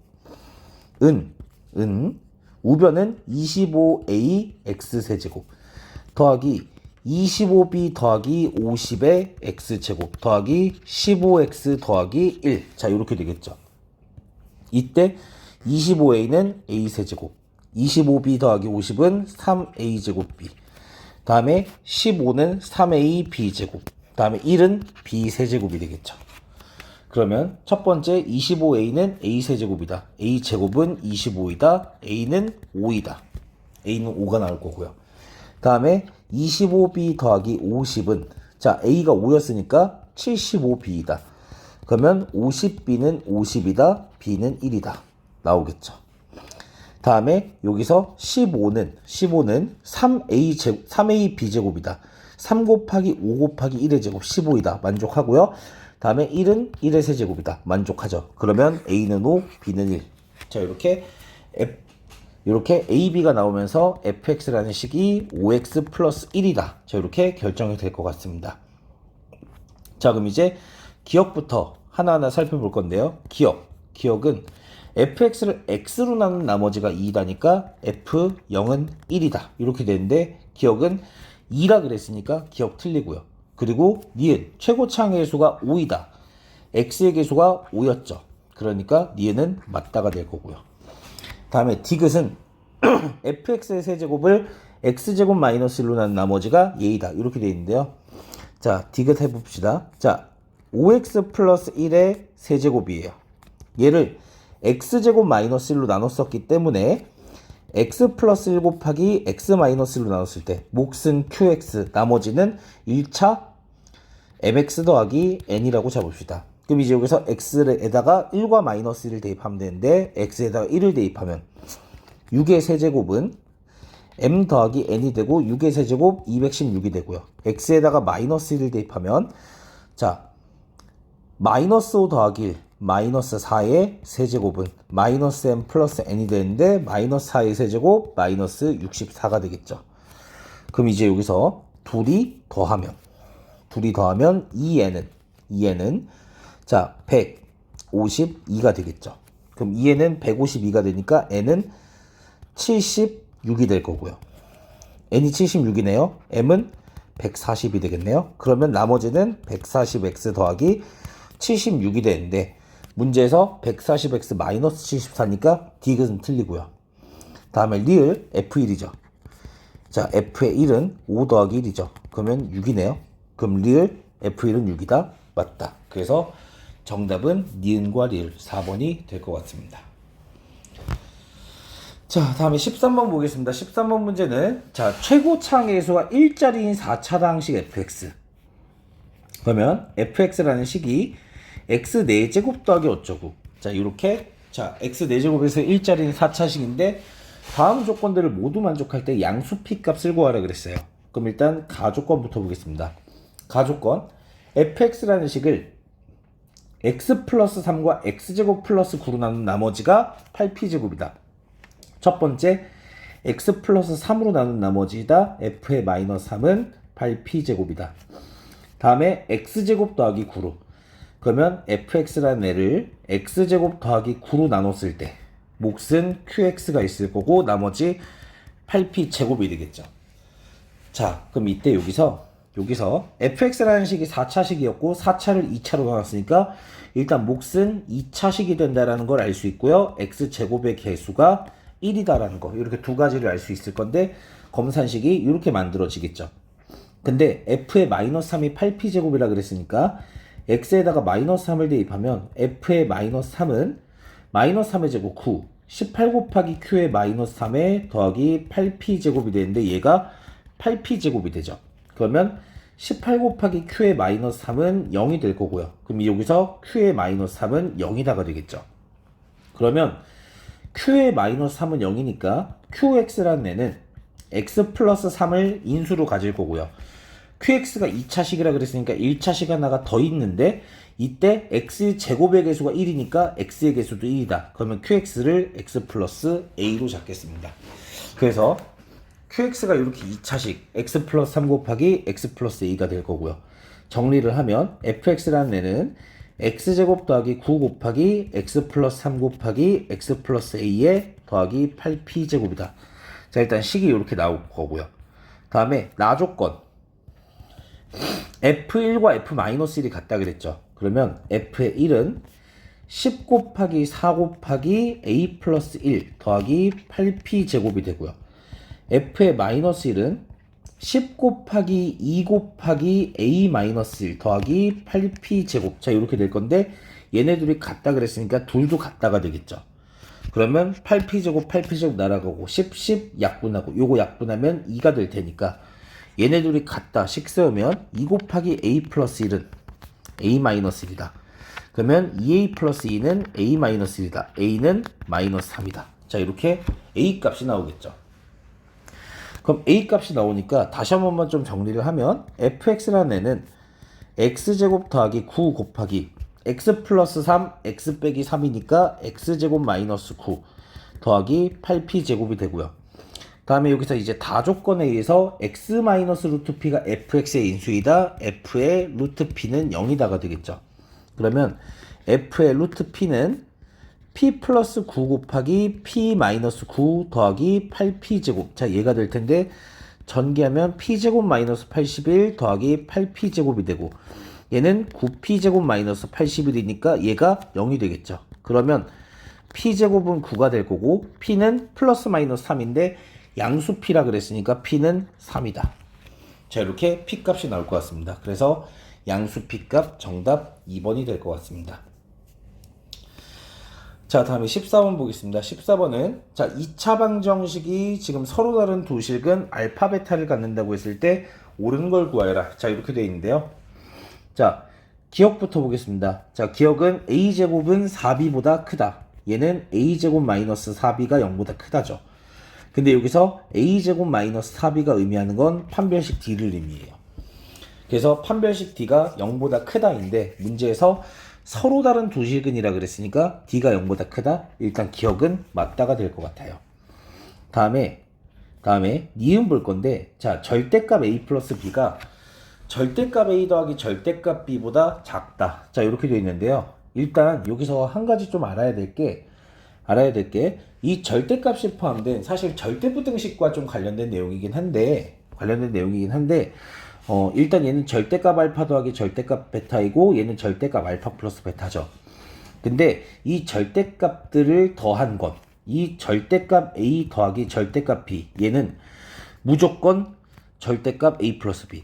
우변은 25a x 세제곱 더하기 25b 더하기 50의 x제곱 더하기 15x 더하기 1. 자 이렇게 되겠죠. 이때 25a는 a 세제곱 25b 더하기 50은 3a 제곱 b 다음에 15는 3a b 제곱 다음에 1은 b 세제곱이 되겠죠. 그러면 첫 번째 25a는 a 세제곱이다. a 제곱은 25이다. a는 5이다. a는 5가 나올 거고요. 다음에 25b 더하기 50은 자 a가 5였으니까 75b이다. 그러면 50b는 50이다. b는 1이다. 나오겠죠. 다음에 여기서 15는 3ab 제곱이다. 3 곱하기 5 곱하기 1의 제곱 15이다. 만족하고요. 다음에 1은 1의 세제곱이다. 만족하죠. 그러면 a는 5, b는 1. 자 이렇게 AB가 나오면서 fx라는 식이 5x 플러스 1이다. 자 이렇게 결정이 될 것 같습니다. 자 그럼 이제 기억부터 하나하나 살펴볼 건데요. 기억은 fx를 x로 나눈 나머지가 2다니까 f0은 1이다. 이렇게 되는데 기억은 2라 그랬으니까 기억 틀리고요. 그리고 니은 최고차항의 계수가 5이다. x의 계수가 5였죠. 그러니까 니은은 맞다가 될 거고요. 다음에 디귿은 fx의 세제곱을 x제곱 마이너스 1로 나눈 나머지가 얘이다. 이렇게 되어 있는데요. 자 디귿 해봅시다. 자 5x 플러스 1의 세제곱이에요. 얘를 x제곱 마이너스 1로 나눴었기 때문에 x 플러스 1 곱하기 x 마이너스 1로 나눴을 때 몫은 qx 나머지는 1차 mx 더하기 n이라고 잡읍시다. 그럼 이제 여기서 x에다가 1과 마이너스 1을 대입하면 되는데 x에다가 1을 대입하면 6의 세제곱은 m 더하기 n이 되고 6의 세제곱 216이 되고요. x에다가 마이너스 1을 대입하면 자 마이너스 5 더하기 1 마이너스 4의 세제곱은 마이너스 m 플러스 n이 되는데 마이너스 4의 세제곱 마이너스 64가 되겠죠. 그럼 이제 여기서 둘이 더하면 2n은 자 152가 되겠죠. 그럼 2n은 152가 되니까 n은 76이 될 거고요. n이 76이네요. m은 140이 되겠네요. 그러면 나머지는 140x 더하기 76이 되는데 문제에서 140x 마이너스 74니까 디귿은 틀리고요. 다음에 리을 f1이죠. 자 f의 1은 5 더하기 1이죠. 그러면 6이네요. 그럼 리을 f1은 6이다. 맞다. 그래서 정답은 니은과 리을 4번이 될 것 같습니다. 자 다음에 13번 보겠습니다. 13번 문제는 자 최고 차항계수가 1자리인 4차당식 fx 그러면 fx라는 식이 x 4제곱 더하기 어쩌고 자 이렇게 자 x 4제곱에서 1자리인 4차식인데 다음 조건들을 모두 만족할 때 양수 p 값을 구하라 그랬어요. 그럼 일단 가조건부터 보겠습니다. 가조건 fx라는 식을 x 플러스 3과 x제곱 플러스 9로 나눈 나머지가 8p제곱이다. 첫 번째 x 플러스 3으로 나눈 나머지다. f의 마이너스 3은 8p제곱이다. 다음에 x제곱 더하기 9로 그러면 fx라는 애를 x제곱 더하기 9로 나눴을 때 몫은 qx가 있을 거고 나머지 8p제곱이 되겠죠. 자 그럼 이때 여기서 fx라는 식이 4차식이었고 4차를 2차로 나눴으니까 일단 몫은 2차식이 된다라는 걸 알 수 있고요. x제곱의 개수가 1이다라는 거 이렇게 두 가지를 알 수 있을 건데 검산식이 이렇게 만들어지겠죠. 근데 f의 마이너스 3이 8p제곱이라 그랬으니까 x에다가 마이너스 3을 대입하면 f의 마이너스 3은 마이너스 3의 제곱 9 18 곱하기 q의 마이너스 3에 더하기 8p제곱이 되는데 얘가 8p제곱이 되죠. 그러면 18 곱하기 q의 마이너스 3은 0이 될 거고요. 그럼 여기서 q의 마이너스 3은 0이다가 되겠죠. 그러면 q의 마이너스 3은 0이니까 qx라는 애는 x 플러스 3을 인수로 가질 거고요. qx가 2차식이라 그랬으니까 1차식 하나가 더 있는데 이때 x제곱의 개수가 1이니까 x의 개수도 1이다. 그러면 qx를 x 플러스 a로 잡겠습니다. 그래서 qx가 이렇게 2차식 x 플러스 3 곱하기 x 플러스 a가 될 거고요. 정리를 하면 fx라는 애는 x제곱 더하기 9 곱하기 x 플러스 3 곱하기 x 플러스 a에 더하기 8p제곱이다. 자 일단 식이 이렇게 나올 거고요. 다음에 나조건 f1과 f-1이 같다 그랬죠. 그러면 f의 1은 10 곱하기 4 곱하기 a 플러스 1 더하기 8p제곱이 되고요. f의 마이너스 1은 10 곱하기 2 곱하기 a 마이너스 1 더하기 8p제곱 자 이렇게 될 건데 얘네들이 같다 그랬으니까 둘도 같다가 되겠죠. 그러면 8p제곱 8p제곱 날아가고 10 약분하고 요거 약분하면 2가 될 테니까 얘네들이 같다 식 세우면 2 곱하기 a 플러스 1은 a 마이너스 1이다. 그러면 2a 플러스 2는 a 마이너스 1이다. a는 마이너스 3이다. 자 이렇게 a 값이 나오겠죠. 그럼 a 값이 나오니까 다시 한 번만 좀 정리를 하면 fx라는 애는 x제곱 더하기 9 곱하기 x 플러스 3 x 빼기 3이니까 x제곱 마이너스 9 더하기 8p제곱이 되고요. 다음에 여기서 이제 다조건에 의해서 x 마이너스 루트 p가 fx의 인수이다. f의 루트 p는 0이다가 되겠죠. 그러면 f의 루트 p는 p 플러스 9 곱하기 p 마이너스 9 더하기 8p제곱 자 얘가 될 텐데 전개하면 p제곱 마이너스 81 더하기 8p제곱이 되고 얘는 9p제곱 마이너스 81이니까 얘가 0이 되겠죠. 그러면 p제곱은 9가 될 거고 p는 플러스 마이너스 3인데 양수 p라 그랬으니까 p는 3이다. 자 이렇게 p 값이 나올 것 같습니다. 그래서 양수 p 값 정답 2번이 될 것 같습니다. 자 다음에 14번 보겠습니다. 14번은 자 2차 방정식이 지금 서로 다른 두 식은 알파 베타를 갖는다고 했을 때 옳은 걸 구하여라. 자 이렇게 되어 있는데요. 자 기억부터 보겠습니다. 자 기억은 a제곱은 4b보다 크다. 얘는 a제곱 마이너스 4b가 0보다 크다죠. 근데 여기서 a제곱 마이너스 4b가 의미하는 건 판별식 d를 의미해요. 그래서 판별식 d가 0보다 크다인데 문제에서 서로 다른 두 실근이라 그랬으니까 d가 0보다 크다. 일단 기억은 맞다가 될 것 같아요. 다음에 니은 볼 건데, 자, 절대값 a 플러스 b가 절대값 a 더하기 절대값 b보다 작다. 자, 이렇게 되어 있는데요. 일단 여기서 한 가지 좀 알아야 될 게 이 절대값이 포함된 사실 절대부등식과 좀 관련된 내용이긴 한데 일단 얘는 절대값 알파 더하기 절대값 베타이고 얘는 절대값 알파 플러스 베타죠. 근데 이 절대값들을 더한 것, 이 절대값 a 더하기 절대값 b, 얘는 무조건 절대값 a 플러스 b,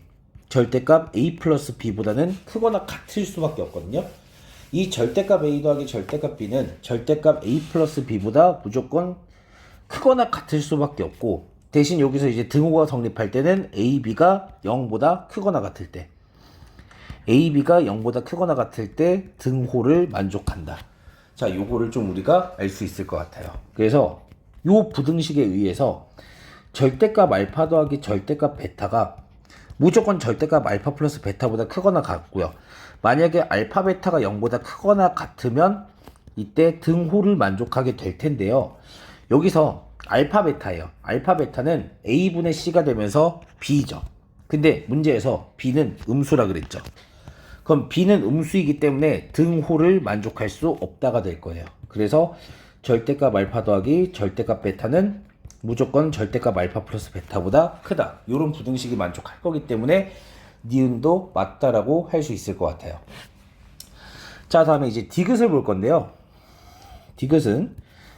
절대값 a 플러스 b보다는 크거나 같을 수밖에 없거든요. 이 절대값 a 더하기 절대값 b는 절대값 a 플러스 b보다 무조건 크거나 같을 수밖에 없고, 대신 여기서 이제 등호가 성립할 때는 a, b가 0보다 크거나 같을 때, a, b가 0보다 크거나 같을 때 등호를 만족한다. 자, 요거를 좀 우리가 알 수 있을 것 같아요. 그래서 요 부등식에 의해서 절대값 알파 더하기 절대값 베타가 무조건 절대값 알파 플러스 베타보다 크거나 같고요. 만약에 알파 베타가 0보다 크거나 같으면 이때 등호를 만족하게 될 텐데요. 여기서 알파 베타예요. 알파 베타는 a분의 c가 되면서 b죠. 근데 문제에서 b는 음수라 그랬죠. 그럼 b는 음수이기 때문에 등호를 만족할 수 없다가 될 거예요. 그래서 절대값 알파 더하기 절대값 베타는 무조건 절대값 알파 플러스 베타보다 크다. 이런 부등식이 만족할 거기 때문에 니은도 맞다라고 할 수 있을 것 같아요. 자, 다음에 이제 디귿을 볼 건데요. 디귿은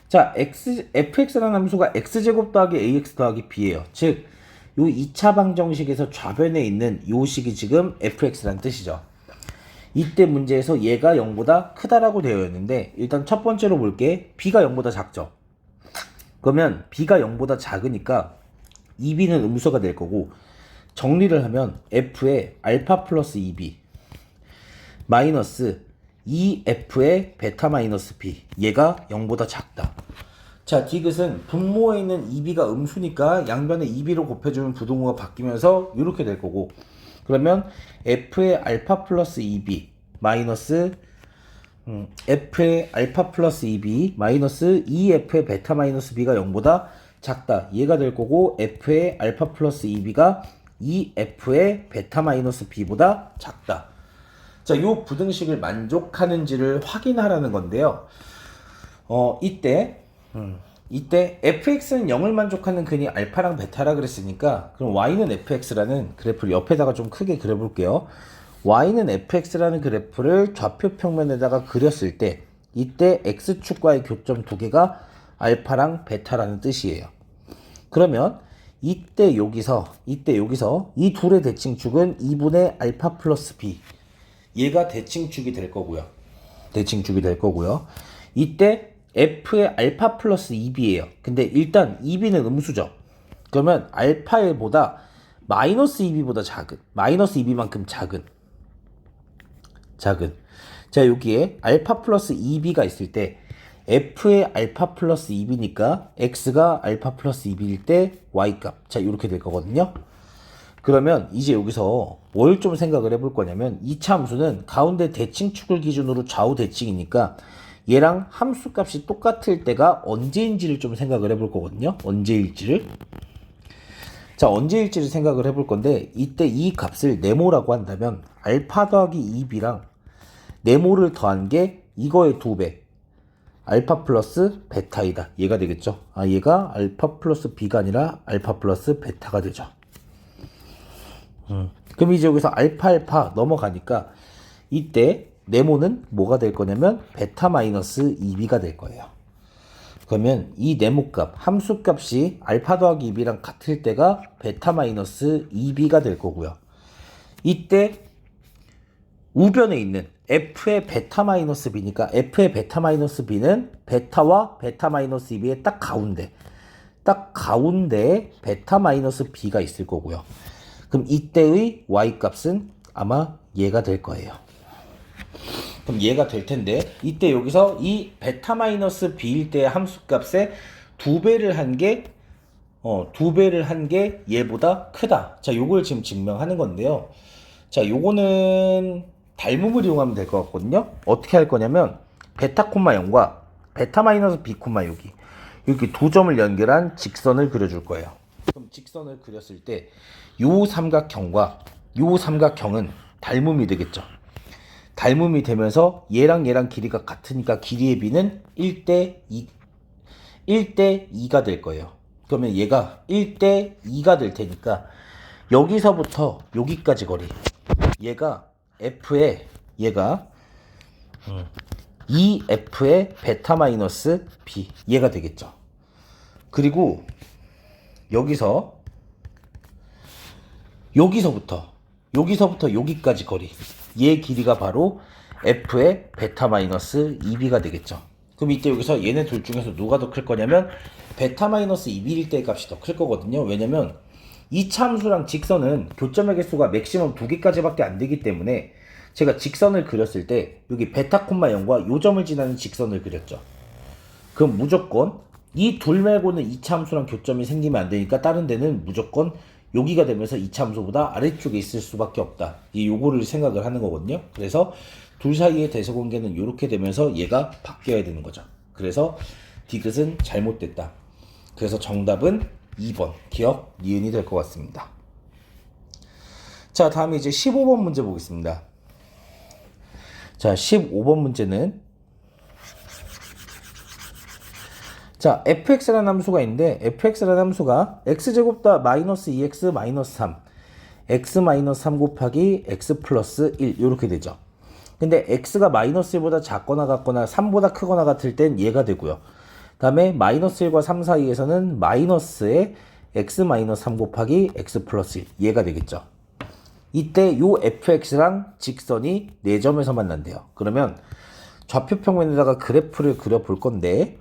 자, fx라는 함수가 x제곱 더하기 ax 더하기 b예요. 즉, 요 2차 방정식에서 좌변에 있는 요 식이 지금 fx라는 뜻이죠. 이때 문제에서 얘가 0보다 크다라고 되어 있는데, 일단 첫 번째로 볼게. b가 0보다 작죠. 그러면 b가 0보다 작으니까 2b는 음수가 될 거고, 정리를 하면 f의 알파 플러스 2b 마이너스 2f의 베타 마이너스 b, 얘가 0보다 작다. 자, 디귿은 분모에 있는 2b가 음수니까 양변에 2b로 곱해주면 부등호가 바뀌면서 이렇게 될 거고, 그러면 f의 알파 플러스 2b 마이너스 f의 알파 플러스 2b 마이너스 2f의 베타 마이너스 b가 0보다 작다. 얘가 될 거고, f의 알파 플러스 2b가 2f의 베타 마이너스 b보다 작다. 자, 요 부등식을 만족하는지를 확인하라는 건데요. 이때 fx는 0을 만족하는 근이 알파랑 베타라 그랬으니까, 그럼 y는 fx라는 그래프를 옆에다가 좀 크게 그려볼게요. y는 fx라는 그래프를 좌표 평면에다가 그렸을 때 이때 x축과의 교점 두 개가 알파랑 베타라는 뜻이에요. 그러면 이때 여기서 이 둘의 대칭축은 2분의 알파 플러스 b, 얘가 대칭축이 될 거고요. 이때 f의 알파 플러스 2b예요. 근데 일단 2b는 음수죠. 그러면 알파보다 마이너스 2b보다 작은, 마이너스 2b만큼 작은. 자, 여기에 알파 플러스 2b가 있을 때 f의 알파 플러스 2b니까 x가 알파 플러스 2b일 때 y값, 자, 이렇게 될 거거든요. 그러면 이제 여기서 뭘 좀 생각을 해볼 거냐면, 2차 함수는 가운데 대칭축을 기준으로 좌우 대칭이니까 얘랑 함수값이 똑같을 때가 언제인지를 좀 생각을 해볼 거거든요. 언제일지를 생각을 해볼 건데, 이때 이 값을 네모라고 한다면 알파 더하기 2b랑 네모를 더한 게 이거의 2배, 알파 플러스 베타이다. 얘가 되겠죠. 얘가 알파 플러스 b가 아니라 알파 플러스 베타가 되죠. 그럼 이제 여기서 알파 넘어가니까 이때 네모는 뭐가 될 거냐면 베타 마이너스 2b가 될 거예요. 그러면 이 네모값, 함수값이 알파 더하기 2b랑 같을 때가 베타 마이너스 2b가 될 거고요. 이때 우변에 있는 f의 베타 마이너스 b니까 f의 베타 마이너스 b는 베타와 베타 마이너스 2b의 딱 가운데에 베타 마이너스 b가 있을 거고요. 그럼 이때의 y 값은 아마 얘가 될 거예요. 그럼 얘가 될 텐데, 이때 여기서 이 베타 마이너스 b일 때의 함수값에 2배를 한 게 2배를 한 게 얘보다 크다. 자, 요걸 지금 증명하는 건데요. 자, 요거는 닮음을 이용하면 될 것 같거든요. 어떻게 할 거냐면 베타 콤마 0과 베타 마이너스 b 콤마 6이 이렇게 두 점을 연결한 직선을 그려줄 거예요. 그럼 직선을 그렸을 때 요 삼각형과 요 삼각형은 닮음이 되겠죠. 닮음이 되면서 얘랑 얘랑 길이가 같으니까 길이의 b는 1대 2가 될 거예요. 그러면 얘가 1대 2가 될 테니까 여기서부터 여기까지 거리 얘가 F의 얘가 2F의 베타 마이너스 B 얘가 되겠죠. 그리고 여기서부터 여기까지 거리 얘 길이가 바로 F의 베타 마이너스 2B가 되겠죠. 그럼 이때 여기서 얘네 둘 중에서 누가 더 클 거냐면 베타 마이너스 2B일 때의 값이 더 클 거거든요. 왜냐면 이차 함수랑 직선은 교점의 개수가 맥시멈 2개까지밖에 안 되기 때문에 제가 직선을 그렸을 때 여기 베타 콤마 0과 요 점을 지나는 직선을 그렸죠. 그럼 무조건 이 둘 말고는 이차 함수랑 교점이 생기면 안 되니까 다른 데는 무조건 여기가 되면서 이차 함수보다 아래쪽에 있을 수밖에 없다. 요거를 생각을 하는 거거든요. 그래서 둘 사이의 대소관계는 이렇게 되면서 얘가 바뀌어야 되는 거죠. 그래서 디귿은 잘못됐다. 그래서 정답은 2번 기억 니은이 될 것 같습니다. 자, 다음에 이제 15번 문제 보겠습니다. 자, 15번 문제는 자, fx라는 함수가 있는데 fx라는 함수가 x제곱 다 마이너스 2x 마이너스 3 x 마이너스 3 곱하기 x 플러스 1 이렇게 되죠. 근데 x가 마이너스 1보다 작거나 같거나 3보다 크거나 같을 땐 얘가 되고요. 다음에 마이너스 1과 3 사이에서는 마이너스의 x 마이너스 3 곱하기 x 플러스 1 얘가 되겠죠. 이때 요 fx랑 직선이 4점에서 만난대요. 그러면 좌표 평면에다가 그래프를 그려볼 건데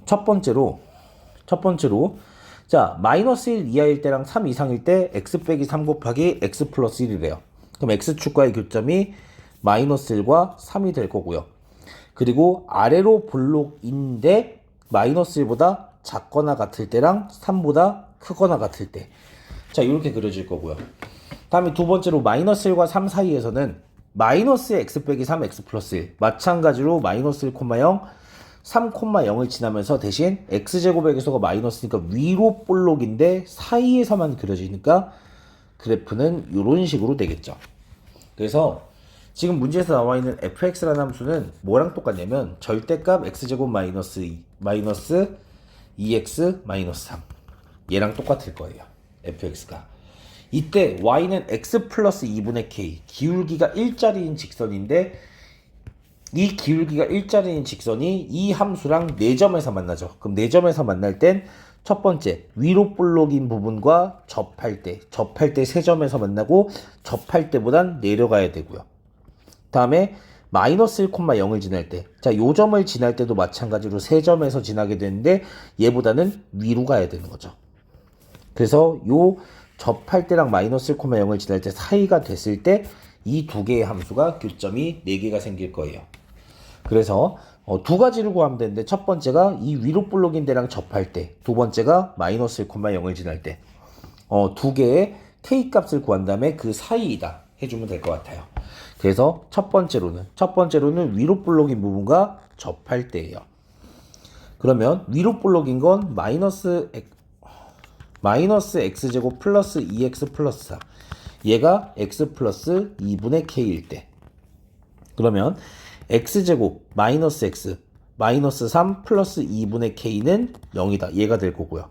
첫 번째로 자 마이너스 1 이하일 때랑 3 이상일 때 x 빼기 3 곱하기 x 플러스 1이래요. 그럼 x축과의 교점이 마이너스 1과 3이 될 거고요. 그리고 아래로 볼록인데 마이너스 1보다 작거나 같을 때랑 3보다 크거나 같을 때 자 이렇게 그려질 거고요. 다음에 두 번째로 마이너스 1과 3 사이에서는 마이너스 x 빼기 3 x 플러스 1 마찬가지로 마이너스 1, 0 3, 0을 지나면서 대신 x제곱의 개수가 마이너스니까 위로 볼록인데 사이에서만 그려지니까 그래프는 이런 식으로 되겠죠. 그래서 지금 문제에서 나와 있는 fx라는 함수는 뭐랑 똑같냐면 절대값 x제곱 마이너스 2x 마이너스 3 얘랑 똑같을 거예요. fx가 이때 y는 x 플러스 2분의 k 기울기가 1짜리인 직선인데 이 기울기가 1짜리인 직선이 이 함수랑 4점에서 만나죠. 그럼 4점에서 만날 땐 첫 번째 위로 볼록인 부분과 접할 때 3점에서 만나고 접할 때보단 내려가야 되고요. 다음에 마이너스 1, 0을 지날 때 자, 요 점을 지날 때도 마찬가지로 3점에서 지나게 되는데 얘보다는 위로 가야 되는 거죠. 그래서 요 접할 때랑 마이너스 1, 0을 지날 때 사이가 됐을 때 이 두 개의 함수가 교점이 4개가 생길 거예요. 그래서 두 가지를 구하면 되는데 첫 번째가 이 위로 볼록인 데랑 접할 때 두 번째가 마이너스 1, 0을 지날 때 두 개의 k 값을 구한 다음에 그 사이이다 해주면 될 것 같아요. 그래서 첫 번째로는 위로 볼록인 부분과 접할 때예요. 그러면 위로 볼록인 건 마이너스 x제곱 플러스 2x 플러스 4 얘가 x 플러스 2분의 k일 때 그러면 x제곱 마이너스 x 마이너스 3 플러스 2분의 k는 0이다 얘가 될 거고요.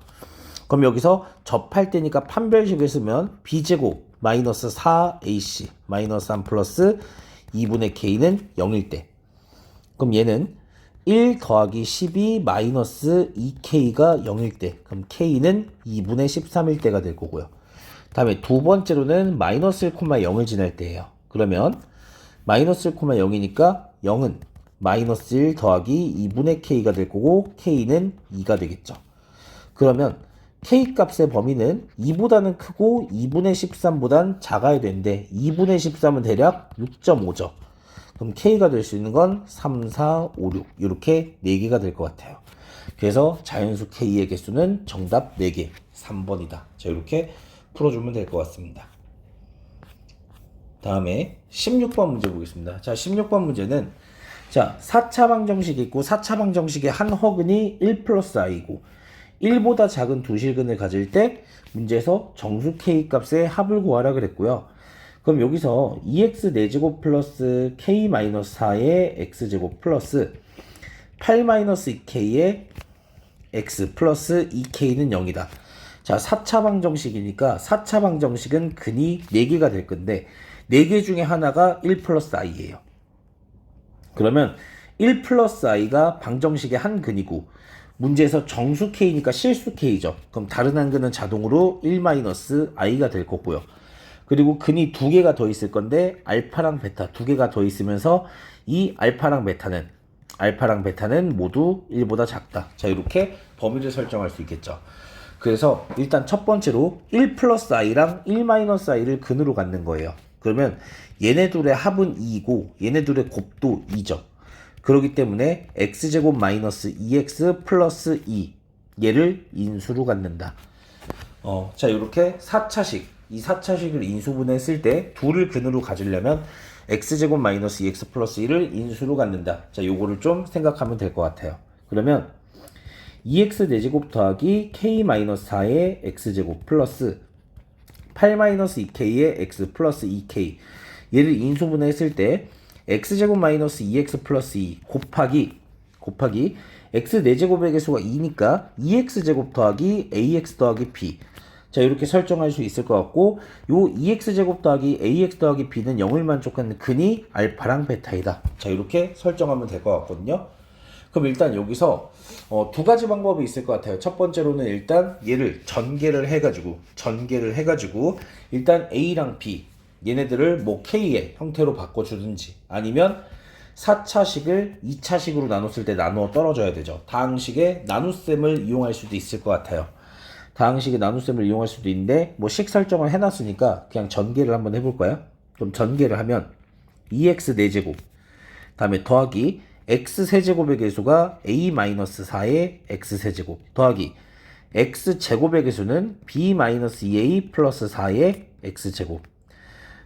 그럼 여기서 접할 때니까 판별식을 쓰면 b제곱 마이너스 4ac 마이너스 3 플러스 2분의 k는 0일 때 그럼 얘는 1 더하기 12 마이너스 2k가 0일 때 그럼 k는 2분의 13일 때가 될 거고요. 다음에 두 번째로는 마이너스 1, 0을 지날 때예요. 그러면 마이너스 1, 0이니까 0은 마이너스 1 더하기 2분의 k가 될 거고 k는 2가 되겠죠. 그러면 k 값의 범위는 2보다는 크고 2분의 13보단 작아야 되는데 2분의 13은 대략 6.5죠. 그럼 k가 될 수 있는 건 3, 4, 5, 6 이렇게 4개가 될 것 같아요. 그래서 자연수 K의 개수는 정답 4개, 3번이다. 자, 이렇게 풀어주면 될 것 같습니다. 다음에 16번 문제 보겠습니다. 자, 16번 문제는 자, 4차 방정식이 있고 4차 방정식의 한 허근이 1 플러스 i고 1보다 작은 두 실근을 가질 때 문제에서 정수 k 값의 합을 구하라 그랬고요. 그럼 여기서 2x 4제곱 플러스 k 마이너스 4의 x제곱 플러스 8 마이너스 2k의 x 플러스 2k는 0이다. 자, 4차 방정식이니까 4차 방정식은 근이 4개가 될 건데 4개 중에 하나가 1 플러스 i예요. 그러면 1 플러스 i가 방정식의 한 근이고 문제에서 정수 k니까 실수 k죠. 그럼 다른 한 근은 자동으로 1 마이너스 i가 될 거고요. 그리고 근이 2개가 더 있을 건데 알파랑 베타 2개가 더 있으면서 이 알파랑 베타는 모두 1보다 작다. 자, 이렇게 범위를 설정할 수 있겠죠. 그래서 일단 첫 번째로 1 플러스 i랑 1 마이너스 i를 근으로 갖는 거예요. 그러면 얘네 둘의 합은 2이고 얘네 둘의 곱도 2죠. 그렇기 때문에 x제곱 마이너스 2x 플러스 2 얘를 인수로 갖는다. 자, 이렇게 4차식 이 4차식을 인수분해했을 때 둘을 근으로 가지려면 x제곱 마이너스 2x 플러스 1을 인수로 갖는다. 자, 요거를 좀 생각하면 될 것 같아요. 그러면 2x 4제곱 더하기 k 마이너스 4의 x제곱 플러스 8 마이너스 2k의 x 플러스 2k 얘를 인수분해했을 때 x제곱 마이너스 2x 플러스 2 곱하기 x 4제곱의 개수가 2니까 2x제곱 더하기 ax 더하기 b. 자, 이렇게 설정할 수 있을 것 같고 요 2x제곱 더하기 ax 더하기 b는 0을 만족하는 근이 알파랑 베타이다. 자, 이렇게 설정하면 될 것 같거든요. 그럼 일단 여기서 두 가지 방법이 있을 것 같아요. 첫 번째로는 일단 얘를 전개를 해가지고 일단 a랑 b 얘네들을 뭐 k의 형태로 바꿔주든지 아니면 4차식을 2차식으로 나눴을 때 나누어 떨어져야 되죠. 다항식의 나눗셈을 이용할 수도 있을 것 같아요. 다항식의 나눗셈을 이용할 수도 있는데 뭐 식 설정을 해놨으니까 그냥 전개를 한번 해볼까요? 그럼 전개를 하면 2x 4제곱 다음에 더하기 x 세제곱의 개수가 a-4의 x 세제곱 더하기 x 제곱의 개수는 b-2a 플러스 4의 x 제곱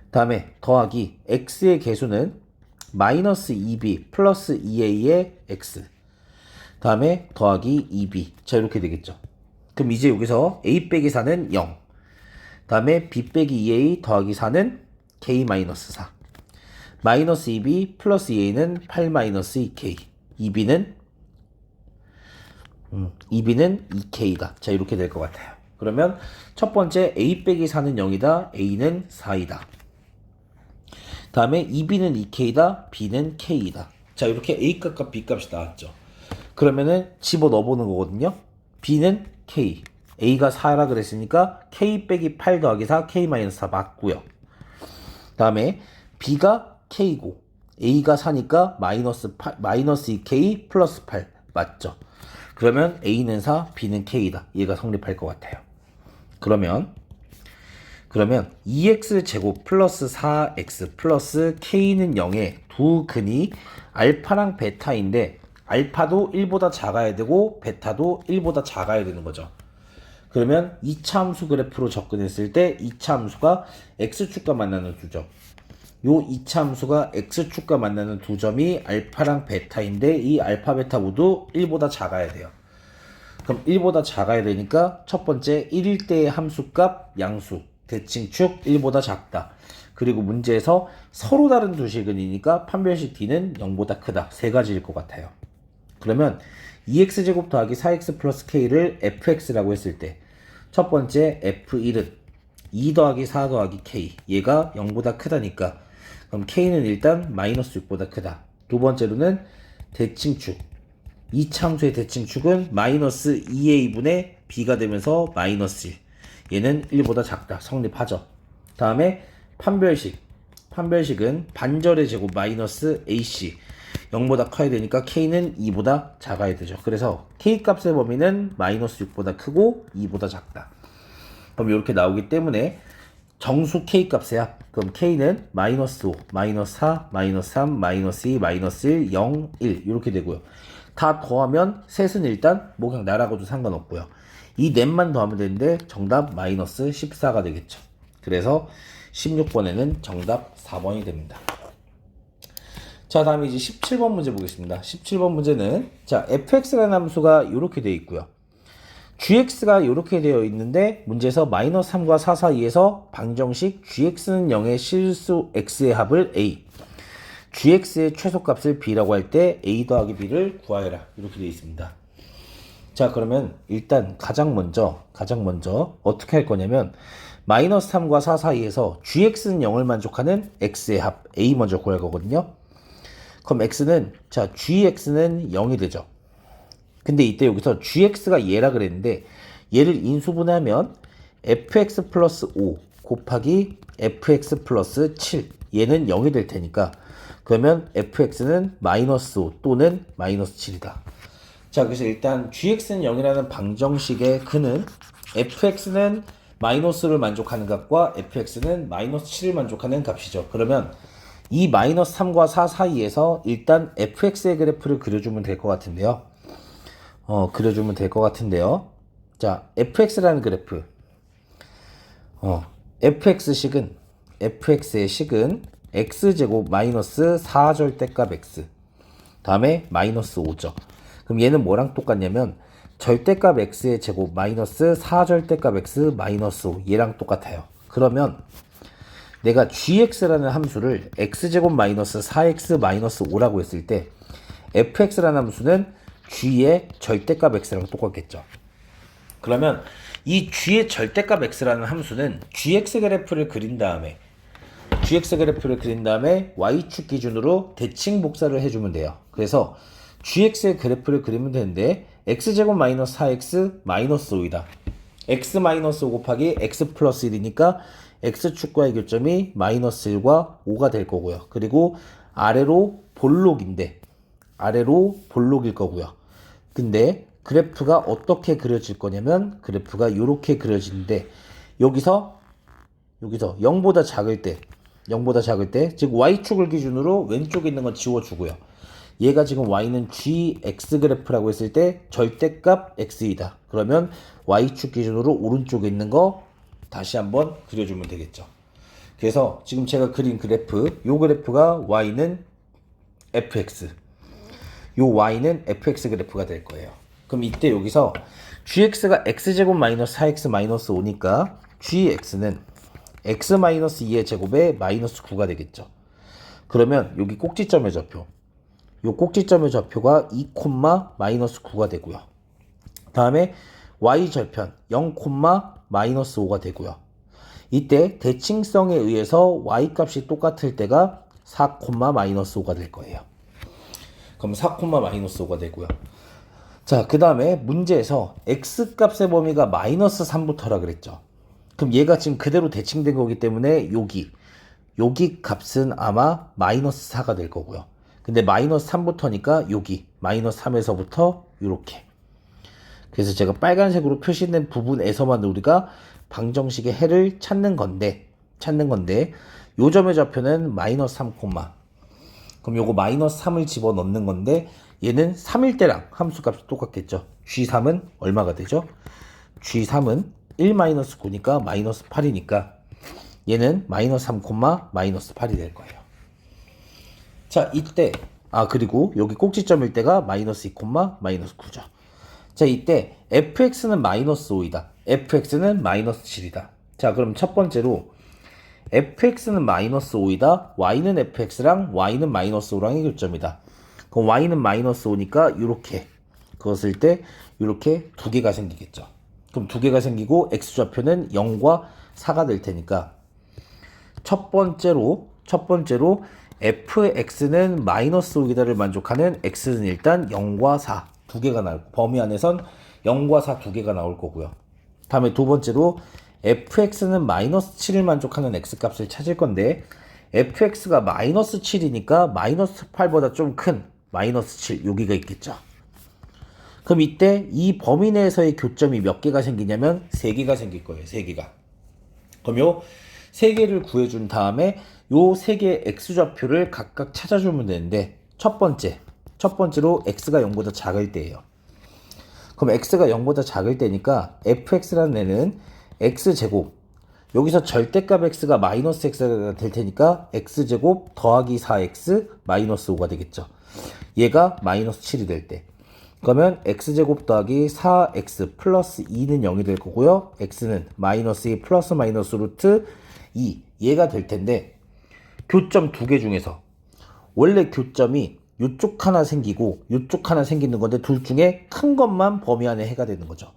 다음에 더하기 x의 개수는 마이너스 2b 플러스 2a의 x 다음에 더하기 2b. 자, 이렇게 되겠죠. 그럼 이제 여기서 a 빼기 4는 0 다음에 b 빼기 2a 더하기 4는 k 마이너스 4 마이너스 2b 플러스 2a는 8 마이너스 2k 2b는 2k다. 자, 이렇게 될 것 같아요. 그러면 첫 번째 a 빼기 4는 0이다. a는 4이다. 다음에 2b는 2k다. b는 k이다. 자, 이렇게 a 값과 b 값이 나왔죠. 그러면은 집어넣어 보는 거거든요. b는 k, a가 4라 그랬으니까 k 빼기 8 더하기 4 k 마이너스 4 맞고요. 다음에 b가 k고 a가 4니까 마이너스 2k 플러스 8 맞죠. 그러면 a는 4, b는 k이다. 얘가 성립할 것 같아요. 그러면 2x 제곱 플러스 4x 플러스 k는 0의 두 근이 알파랑 베타인데 알파도 1보다 작아야 되고 베타도 1보다 작아야 되는 거죠. 그러면 2차 함수 그래프로 접근했을 때 2차 함수가 x축과 만나는 두 점. 요 2차 함수가 x축과 만나는 두 점이 알파랑 베타인데 이 알파 베타 모두 1보다 작아야 돼요. 그럼 1보다 작아야 되니까 첫 번째 1일 때의 함수값 양수 대칭축 1보다 작다. 그리고 문제에서 서로 다른 두 실근이니까 판별식 D는 0보다 크다. 세 가지일 것 같아요. 그러면 2x제곱 더하기 4x 플러스 k를 fx라고 했을 때 첫 번째 f1은 2 더하기 4 더하기 k 얘가 0보다 크다니까 그럼 k는 일단 마이너스 6보다 크다. 두 번째로는 대칭축 2차 함수의 대칭축은 마이너스 2a분의 b가 되면서 마이너스 1 얘는 1보다 작다. 성립하죠. 다음에 판별식은 반절의 제곱 마이너스 ac 0보다 커야 되니까 k는 2보다 작아야 되죠. 그래서 k 값의 범위는 마이너스 6보다 크고 2보다 작다. 그럼 이렇게 나오기 때문에 정수 k 값의 합. 그럼 k는 마이너스 5, 마이너스 4, 마이너스 3, 마이너스 2, 마이너스 1, 0, 1 이렇게 되고요. 다 더하면 셋은 일단 뭐 그냥 나라고도 상관없고요. 이 넷만 더하면 되는데 정답 마이너스 14가 되겠죠. 그래서 16번에는 정답 4번이 됩니다. 자, 다음에 이제 17번 문제 보겠습니다. 17번 문제는 자, fx라는 함수가 이렇게 되어 있고요. gx가 이렇게 되어 있는데 문제에서 마이너스 3과 4 사이에서 방정식 gx는 0의 실수 x의 합을 a, gx의 최소값을 b라고 할 때 a 더하기 b를 구하여라 이렇게 되어 있습니다. 자, 그러면 일단 가장 먼저 어떻게 할 거냐면 마이너스 3과 4 사이에서 gx는 0을 만족하는 x의 합 a 먼저 구할 거거든요. 그럼 x는 자 gx는 0이 되죠. 근데 이때 여기서 gx가 얘라 그랬는데 얘를 인수분해하면 fx 플러스 5 곱하기 fx 플러스 7 얘는 0이 될 테니까 그러면 fx는 마이너스 5 또는 마이너스 7이다. 자, 그래서 일단 gx는 0이라는 방정식의 근은 fx는 마이너스를 만족하는 값과 fx는 마이너스 7을 만족하는 값이죠. 그러면 이 마이너스 3과 4 사이에서 일단 fx의 그래프를 그려주면 될 것 같은데요. 자, fx라는 그래프. fx의 식은 x제곱 마이너스 4절대값 x. 다음에 마이너스 5죠. 그럼 얘는 뭐랑 똑같냐면 절대값 x의 제곱 마이너스 4절대값 x 마이너스 5 얘랑 똑같아요. 그러면 내가 gx라는 함수를 x제곱 마이너스 4x 마이너스 5라고 했을 때 fx라는 함수는 g의 절대값 x랑 똑같겠죠. 그러면 이 g의 절대값 x라는 함수는 gx 그래프를 그린 다음에 y축 기준으로 대칭 복사를 해주면 돼요. 그래서 gx의 그래프를 그리면 되는데 x제곱 마이너스 4x 마이너스 5이다. x 마이너스 5 곱하기 x 플러스 1이니까 x축과의 교점이 마이너스 1과 5가 될 거고요. 그리고 아래로 볼록일 거고요. 근데 그래프가 어떻게 그려질 거냐면 그래프가 이렇게 그려지는데 여기서 0보다 작을 때 즉 y축을 기준으로 왼쪽에 있는 건 지워주고요. 얘가 지금 y는 gx 그래프라고 했을 때 절대값 x이다. 그러면 y축 기준으로 오른쪽에 있는 거 다시 한번 그려주면 되겠죠. 그래서 지금 제가 그린 그래프, 요 그래프가 y는 fx, 요 y는 fx 그래프가 될 거예요. 그럼 이때 여기서 gx가 x제곱 마이너스 4x 마이너스 5니까 gx는 x 마이너스 2의 제곱에 마이너스 9가 되겠죠. 그러면 여기 꼭지점의 좌표, 요 꼭지점의 좌표가 2, 마이너스 9가 되고요. 다음에 y 절편 0, 마이너스 5가 되고요. 이때 대칭성에 의해서 y 값이 똑같을 때가 4, 마이너스 5가 될 거예요. 그럼 4, 마이너스 5가 되고요. 자, 그 다음에 문제에서 x 값의 범위가 마이너스 3부터라 그랬죠. 그럼 얘가 지금 그대로 대칭된 거기 때문에 여기 값은 아마 마이너스 4가 될 거고요. 근데 마이너스 3부터니까 여기 마이너스 3에서부터 이렇게. 그래서 제가 빨간색으로 표시된 부분에서만 우리가 방정식의 해를 찾는 건데 요 점의 좌표는 마이너스 3, 그럼 요거 마이너스 3을 집어넣는 건데 얘는 3일 때랑 함수값이 똑같겠죠. G3은 얼마가 되죠? G3은 1 마이너스 9니까 마이너스 8이니까 얘는 마이너스 3, 마이너스 8이 될 거예요. 자, 이때 그리고 여기 꼭지점일 때가 마이너스 2, 마이너스 9죠. 자, 이때 fx는 마이너스 5이다. fx는 마이너스 7이다. 자, 그럼 첫 번째로 fx는 마이너스 5이다. y는 fx랑 y는 마이너스 5랑의 교점이다. 그럼 y는 마이너스 5니까 이렇게 그었을 때 이렇게 두 개가 생기겠죠. 그럼 두 개가 생기고 x좌표는 0과 4가 될 테니까 첫 번째로 fx는 마이너스 5이다를 만족하는 x는 일단 0과 4 두 개가 나올 범위 안에선 0과 4 두 개가 나올 거고요. 다음에 두 번째로 fx는 마이너스 7을 만족하는 x값을 찾을 건데 fx가 마이너스 7이니까 마이너스 8보다 좀 큰 마이너스 7 여기가 있겠죠. 그럼 이때 이 범위 내에서의 교점이 몇 개가 생기냐면 3개가 생길 거예요. 3개가. 그럼 요 3개를 구해준 다음에 요 3개의 x좌표를 각각 찾아주면 되는데 첫 번째 첫 번째로 x가 0보다 작을 때예요. 그럼 x가 0보다 작을 때니까 fx라는 애는 x제곱, 여기서 절대값 x가 마이너스 x가 될 테니까 x제곱 더하기 4x 마이너스 5가 되겠죠. 얘가 마이너스 7이 될 때. 그러면 x제곱 더하기 4x 플러스 2는 0이 될 거고요. x는 마이너스 2 플러스 마이너스 루트 2 얘가 될 텐데, 교점 두 개 중에서 원래 교점이 요쪽 하나 생기고 요쪽 하나 생기는 건데 둘 중에 큰 것만 범위 안에 해가 되는 거죠.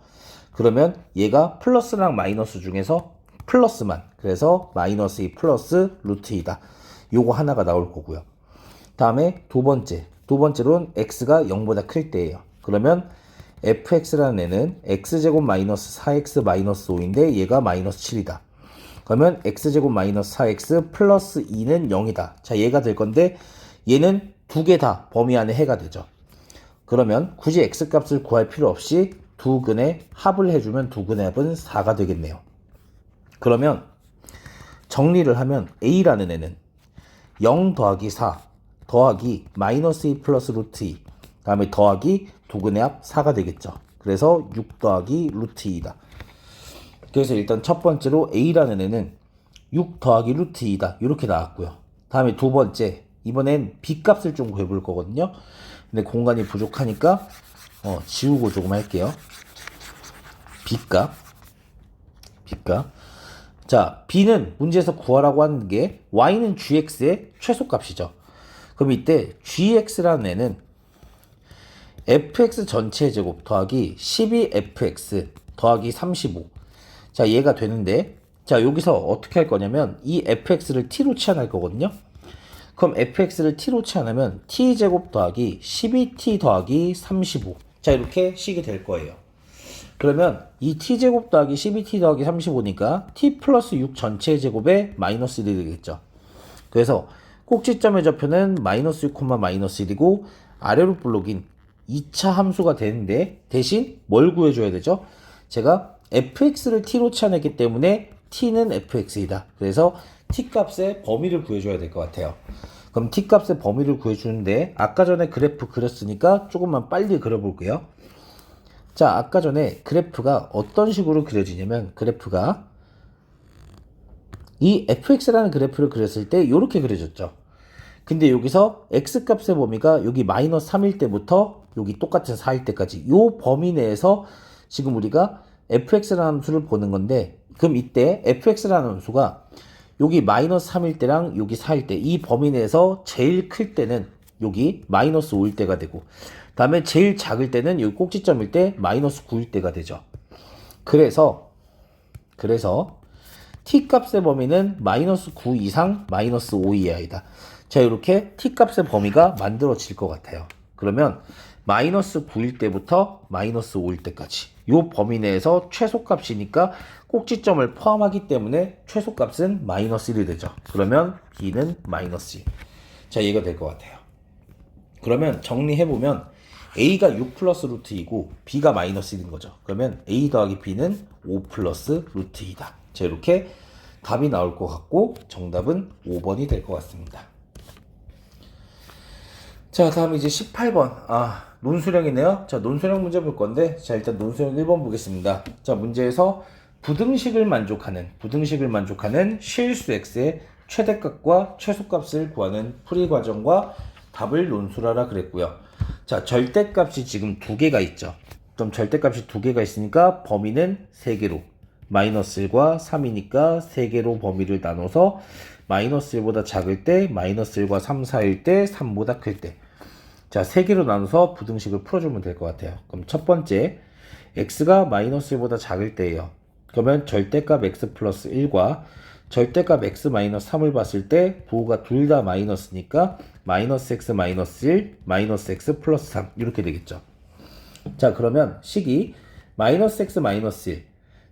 그러면 얘가 플러스랑 마이너스 중에서 플러스만, 그래서 마이너스 2 플러스 루트 2다. 요거 하나가 나올 거고요. 다음에 두 번째로는 x가 0보다 클 때예요. 그러면 fx라는 애는 x제곱 마이너스 4x 마이너스 5인데 얘가 마이너스 7이다. 그러면 x제곱 마이너스 4x 플러스 2는 0이다. 자, 얘가 될 건데 얘는 두 개 다 범위 안에 해가 되죠. 그러면 굳이 x값을 구할 필요 없이 두 근의 합을 해주면 두 근의 합은 4가 되겠네요. 그러면 정리를 하면 a라는 애는 0 더하기 4 더하기 마이너스 2 플러스 루트 2 다음에 더하기 두 근의 합 4가 되겠죠. 그래서 6 더하기 루트 2다. 그래서 일단 첫 번째로 a라는 애는 6 더하기 루트 2다. 이렇게 나왔고요. 다음에 두 번째, 이번엔 b값을 좀 구해볼 거거든요. 근데 공간이 부족하니까 지우고 조금 할게요. b값. 자, b는 문제에서 구하라고 하는 게 y는 gx의 최소값이죠. 그럼 이때 gx라는 애는 fx 전체 제곱 더하기 12fx 더하기 35. 자, 얘가 되는데, 자, 여기서 어떻게 할 거냐면 이 fx를 t로 치환할 거거든요. 그럼 fx를 t로 치환하면 t제곱 더하기 12t 더하기 35. 자, 이렇게 식이 될 거예요. 그러면 이 t제곱 더하기 12t 더하기 35니까 t 플러스 6 전체 제곱에 마이너스 1이 되겠죠. 그래서 꼭지점의 좌표는 마이너스 6, 마이너스 1이고 아래로 블록인 2차 함수가 되는데, 대신 뭘 구해줘야 되죠? 제가 fx를 t로 치환했기 때문에 t는 fx이다. 그래서 t값의 범위를 구해줘야 될 것 같아요. 그럼 t값의 범위를 구해주는데, 아까 전에 그래프 그렸으니까 조금만 빨리 그려볼게요. 자, 아까 전에 그래프가 어떤 식으로 그려지냐면, 그래프가 이 fx라는 그래프를 그렸을 때 이렇게 그려졌죠. 근데 여기서 x값의 범위가 여기 마이너스 3일 때부터 여기 똑같은 4일 때까지 이 범위 내에서 지금 우리가 fx라는 함수를 보는 건데, 그럼 이때 fx라는 함수가 여기 마이너스 3일 때랑 여기 4일 때 이 범위 내에서 제일 클 때는 여기 마이너스 5일 때가 되고, 다음에 제일 작을 때는 여기 꼭지점일 때 마이너스 9일 때가 되죠. 그래서 t값의 범위는 마이너스 9 이상 마이너스 5 이하이다. 자, 이렇게 t값의 범위가 만들어질 것 같아요. 그러면 마이너스 9일 때부터 마이너스 5일 때까지 이 범위 내에서 최소값이니까 꼭지점을 포함하기 때문에 최소값은 마이너스 1이 되죠. 그러면 b는 마이너스 1. 자, 얘가 될 것 같아요. 그러면 정리해보면 a가 6 플러스 루트 2고 b가 마이너스 1인 거죠. 그러면 a 더하기 b는 5 플러스 루트 2다. 자, 이렇게 답이 나올 것 같고 정답은 5번이 될 것 같습니다. 자, 다음 이제 18번. 논수령이네요. 자, 논수령 문제 볼 건데, 자, 일단 논수령 1번 보겠습니다. 자, 문제에서 부등식을 만족하는 실수 x의 최대값과 최소값을 구하는 풀이 과정과 답을 논술하라 그랬고요. 자, 절대값이 지금 두 개가 있죠. 그럼 절대값이 두 개가 있으니까 범위는 3개로, 마이너스 1과 3이니까 3개로 범위를 나눠서 마이너스 1보다 작을 때, 마이너스 1과 3 사이일 때, 3보다 클 때. 자, 3개로 나눠서 부등식을 풀어주면 될 것 같아요. 그럼 첫 번째, x가 마이너스 1보다 작을 때예요. 그러면 절대값 x 플러스 1과 절대값 x 마이너스 3을 봤을 때 부호가 둘 다 마이너스니까 마이너스 x 마이너스 1, 마이너스 x 플러스 3 이렇게 되겠죠. 자, 그러면 식이 마이너스 x 마이너스 1,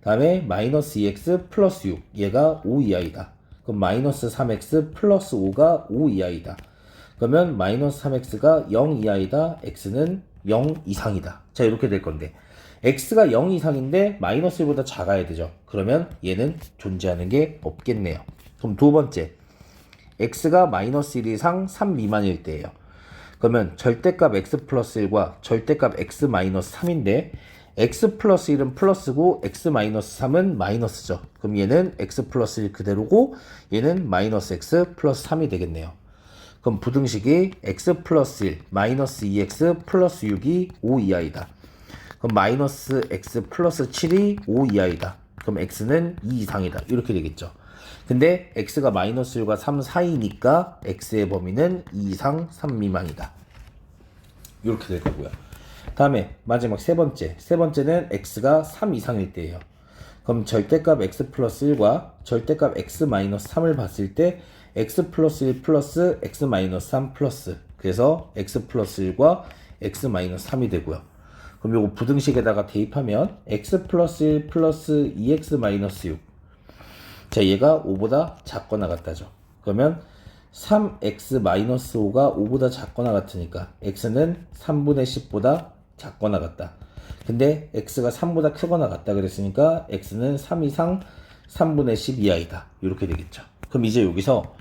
다음에 마이너스 2x 플러스 6, 얘가 5 이하이다. 그럼 마이너스 3x 플러스 5가 5 이하이다. 그러면 마이너스 3x가 0 이하이다. x는 0 이상이다. 자, 이렇게 될 건데 x가 0 이상인데 마이너스 1보다 작아야 되죠. 그러면 얘는 존재하는 게 없겠네요. 그럼 두 번째, x가 마이너스 1 이상 3 미만일 때예요. 그러면 절대값 x 플러스 1과 절대값 x 마이너스 3인데 x 플러스 1은 플러스고 x 마이너스 3은 마이너스죠. 그럼 얘는 x 플러스 1 그대로고 얘는 마이너스 x 플러스 3이 되겠네요. 그럼 부등식이 x 플러스 1 마이너스 2x 플러스 6이 5 이하이다. 그럼 마이너스 x 플러스 7이 5 이하이다. 그럼 x는 2 이상이다. 이렇게 되겠죠. 근데 x가 마이너스 1과 3 사이니까 x의 범위는 2 이상 3 미만이다. 이렇게 될 거고요. 다음에 마지막 세 번째는 x가 3 이상일 때예요. 그럼 절대값 x 플러스 1과 절대값 x 마이너스 3을 봤을 때 x 플러스 1 플러스 x 마이너스 3 플러스, 그래서 x 플러스 1과 x 마이너스 3이 되고요. 그럼 요거 부등식에다가 대입하면 x 플러스 1 플러스 2x 마이너스 6, 자 얘가 5보다 작거나 같다죠. 그러면 3x 마이너스 5가 5보다 작거나 같으니까 x는 3분의 10보다 작거나 같다. 근데 x가 3보다 크거나 같다 그랬으니까 x는 3 이상 3분의 10 이하이다. 이렇게 되겠죠. 그럼 이제 여기서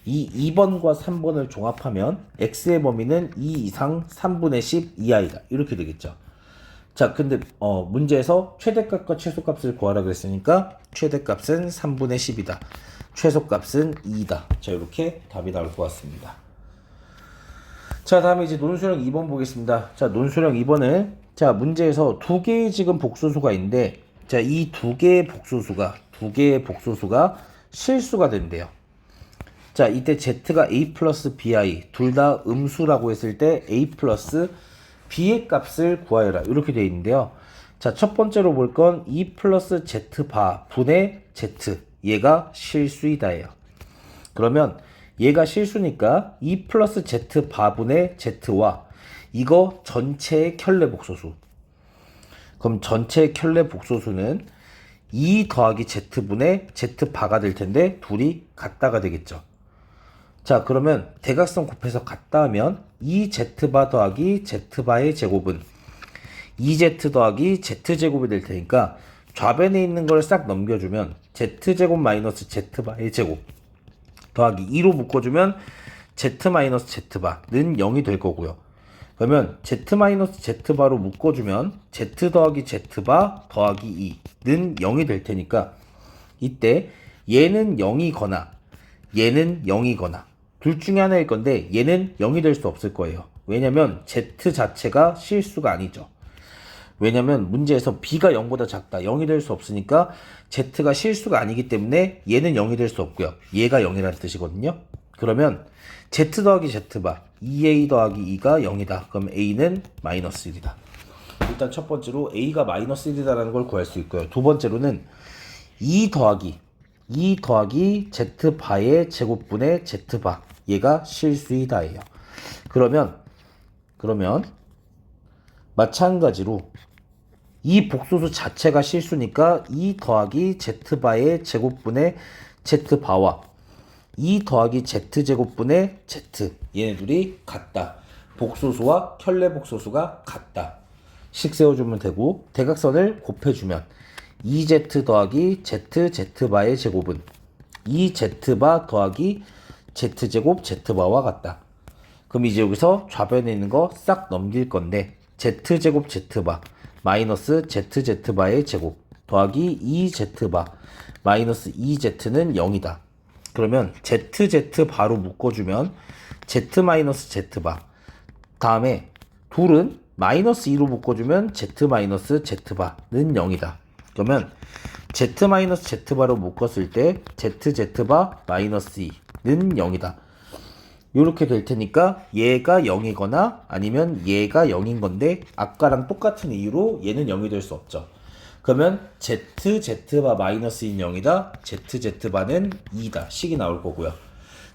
이 2번과 3번을 종합하면 x의 범위는 2 이상 3분의 10 이하이다. 이렇게 되겠죠. 자, 근데 문제에서 최대값과 최소값을 구하라 그랬으니까 최대값은 3분의 10이다. 최소값은 2다. 자, 이렇게 답이 나올 것 같습니다. 자, 다음에 이제 논술형 2번 보겠습니다. 자, 논술형 2번은 자, 문제에서 두 개의 지금 복소수가 있는데 자, 이 두 개의 복소수가 실수가 된대요. 자, 이때 z가 a 플러스 bi 둘 다 음수라고 했을 때 a 플러스 b의 값을 구하여라. 이렇게 되어 있는데요. 자, 첫 번째로 볼 건 2 플러스 z 바 분의 z, 얘가 실수이다예요. 그러면 얘가 실수니까 2 플러스 z 바분의 z와 이거 전체의 켤레 복소수. 그럼 전체의 켤레 복소수는 2 더하기 z분의 z바가 될 텐데 둘이 같다가 되겠죠. 자, 그러면 대각선 곱해서 같다 하면 2z바 더하기 z바의 제곱은 2z 더하기 z제곱이 될 테니까 좌변에 있는 걸 싹 넘겨주면 z제곱 마이너스 z바의 제곱 더하기 2로 묶어주면 z 마이너스 z바는 0이 될 거고요. 그러면 z 마이너스 z바로 묶어주면 z 더하기 z바 더하기 2는 0이 될 테니까 이때 얘는 0이거나 얘는 0이거나 둘 중에 하나일 건데 얘는 0이 될 수 없을 거예요. 왜냐면 z 자체가 실수가 아니죠. 왜냐면 문제에서 b가 0보다 작다. 0이 될 수 없으니까 z가 실수가 아니기 때문에 얘는 0이 될 수 없고요. 얘가 0이라는 뜻이거든요. 그러면 z 더하기 z바 2a 더하기 2가 0이다. 그럼 a는 마이너스 1이다. 일단 첫 번째로 a가 마이너스 1이다라는 걸 구할 수 있고요. 두 번째로는 2 더하기 z바의 제곱분의 z바 얘가 실수이다예요. 그러면 마찬가지로 이 복소수 자체가 실수니까 2 더하기 z바의 제곱분의 z바와 2 더하기 z제곱분의 z 얘네 둘이 같다. 복소수와 켤레 복소수가 같다. 식 세워주면 되고 대각선을 곱해주면 2z 더하기 z바의 제곱은 2z바 더하기 z제곱 z바와 같다. 그럼 이제 여기서 좌변에 있는 거 싹 넘길 건데 z제곱 z바 마이너스 z바의 제곱 더하기 2z바 마이너스 2z는 0이다. 그러면 z바로 묶어주면 z 마이너스 z바 다음에 둘은 마이너스 2로 묶어주면 z 마이너스 z바는 0이다. 그러면 z 마이너스 z바로 묶었을 때 z바 마이너스 2는 0이다. 이렇게 될 테니까 얘가 0이거나 아니면 얘가 0인 건데 아까랑 똑같은 이유로 얘는 0이 될 수 없죠. 그러면 z바 마이너스인 0이다. z바는 2다. 식이 나올 거고요.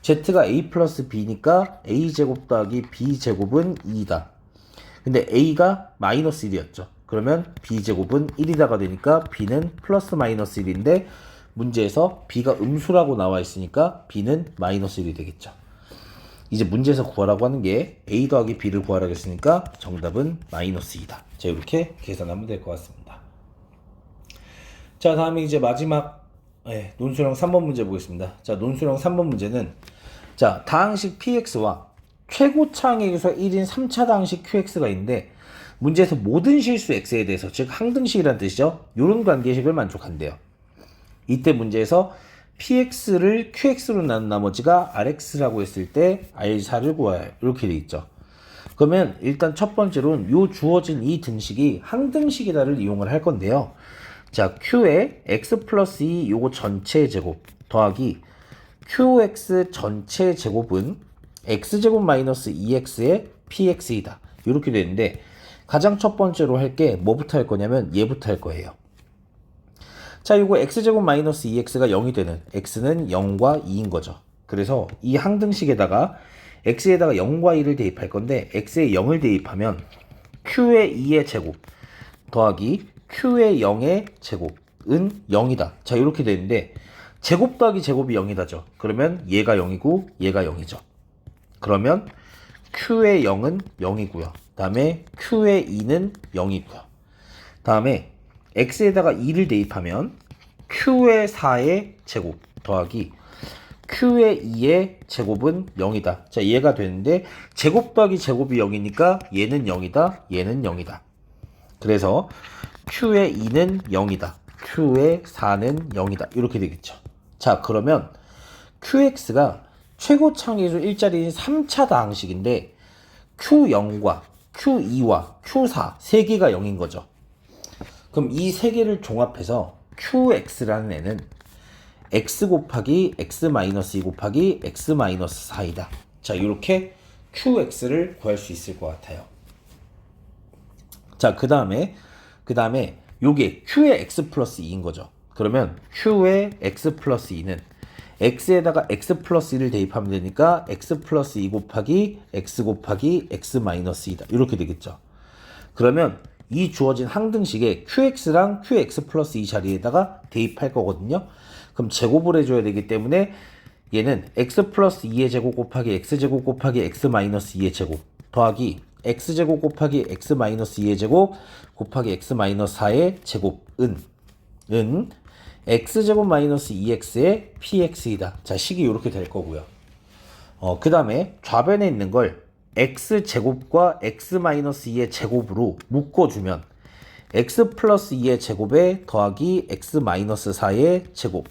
z가 a 플러스 b니까 a제곱 더하기 b제곱은 2다. 근데 a가 마이너스 1이었죠. 그러면 b제곱은 1이다가 되니까 b는 플러스 마이너스 1인데 문제에서 b가 음수라고 나와 있으니까 b는 마이너스 1이 되겠죠. 이제 문제에서 구하라고 하는 게 a 더하기 b를 구하라고 했으니까 정답은 마이너스 2다. 자, 이렇게 계산하면 될 것 같습니다. 자, 다음에 이제 마지막 논술형 3번 문제 보겠습니다. 자, 논술형 3번 문제는 자, 다항식 px와 최고차항에서 1인 3차당식 QX가 있는데 문제에서 모든 실수 X에 대해서 즉 항등식이라는 뜻이죠. 이런 관계식을 만족한대요. 이때 문제에서 PX를 QX로 나눈 나머지가 RX라고 했을 때 R4를 구하여 이렇게 돼 있죠. 그러면 일단 첫 번째로는 요 주어진 이 등식이 항등식이다를 이용을 할 건데요. 자, Q의 X 플러스 2 요거 전체 제곱 더하기 QX 전체 제곱은 X제곱 마이너스 2X의 PX이다. 이렇게 되는데 가장 첫 번째로 할 게 뭐부터 할 거냐면 얘부터 할 거예요. 자, 이거 X제곱 마이너스 2X가 0이 되는 X는 0과 2인 거죠. 그래서 이 항등식에다가 X에다가 0과 2를 대입할 건데 X에 0을 대입하면 Q의 2의 제곱 더하기 Q의 0의 제곱은 0이다. 자, 이렇게 되는데 제곱 더하기 제곱이 0이다죠. 그러면 얘가 0이고 얘가 0이죠. 그러면 Q의 0은 0이고요. 다음에 Q의 2는 0이고요. 다음에 X에다가 2를 대입하면 Q의 4의 제곱 더하기 Q의 2의 제곱은 0이다. 자, 얘가 되는데 제곱 더하기 제곱이 0이니까 얘는 0이다. 얘는 0이다. 그래서 Q의 2는 0이다. Q의 4는 0이다. 이렇게 되겠죠. 자, 그러면 QX가 최고차항계수 일자리인 3차 다항식인데 Q0과 Q2와 Q4 세 개가 0인 거죠. 그럼 이 세 개를 종합해서 QX라는 애는 X 곱하기 X 마이너스 2 곱하기 X 마이너스 4이다. 자, 이렇게 QX를 구할 수 있을 것 같아요. 자, 그 다음에 요게 Q의 X 플러스 2인 거죠. 그러면 Q의 X 플러스 2는 X에다가 X 플러스 1을 대입하면 되니까 X 플러스 2 곱하기 X 마이너스 2다. 이렇게 되겠죠. 그러면 이 주어진 항등식에 QX랑 QX 플러스 2 자리에다가 대입할 거거든요. 그럼 제곱을 해줘야 되기 때문에 얘는 X 플러스 2의 제곱 곱하기 X제곱 곱하기 X 마이너스 2의 제곱 더하기 X제곱 곱하기 X 마이너스 2의 제곱 곱하기 X 마이너스 4의 제곱은 X제곱 마이너스 2X의 PX이다. 자, 식이 이렇게 될 거고요. 그 다음에 좌변에 있는 걸 X제곱과 X 마이너스 2의 제곱으로 묶어주면 X 플러스 2의 제곱에 더하기 X 마이너스 4의 제곱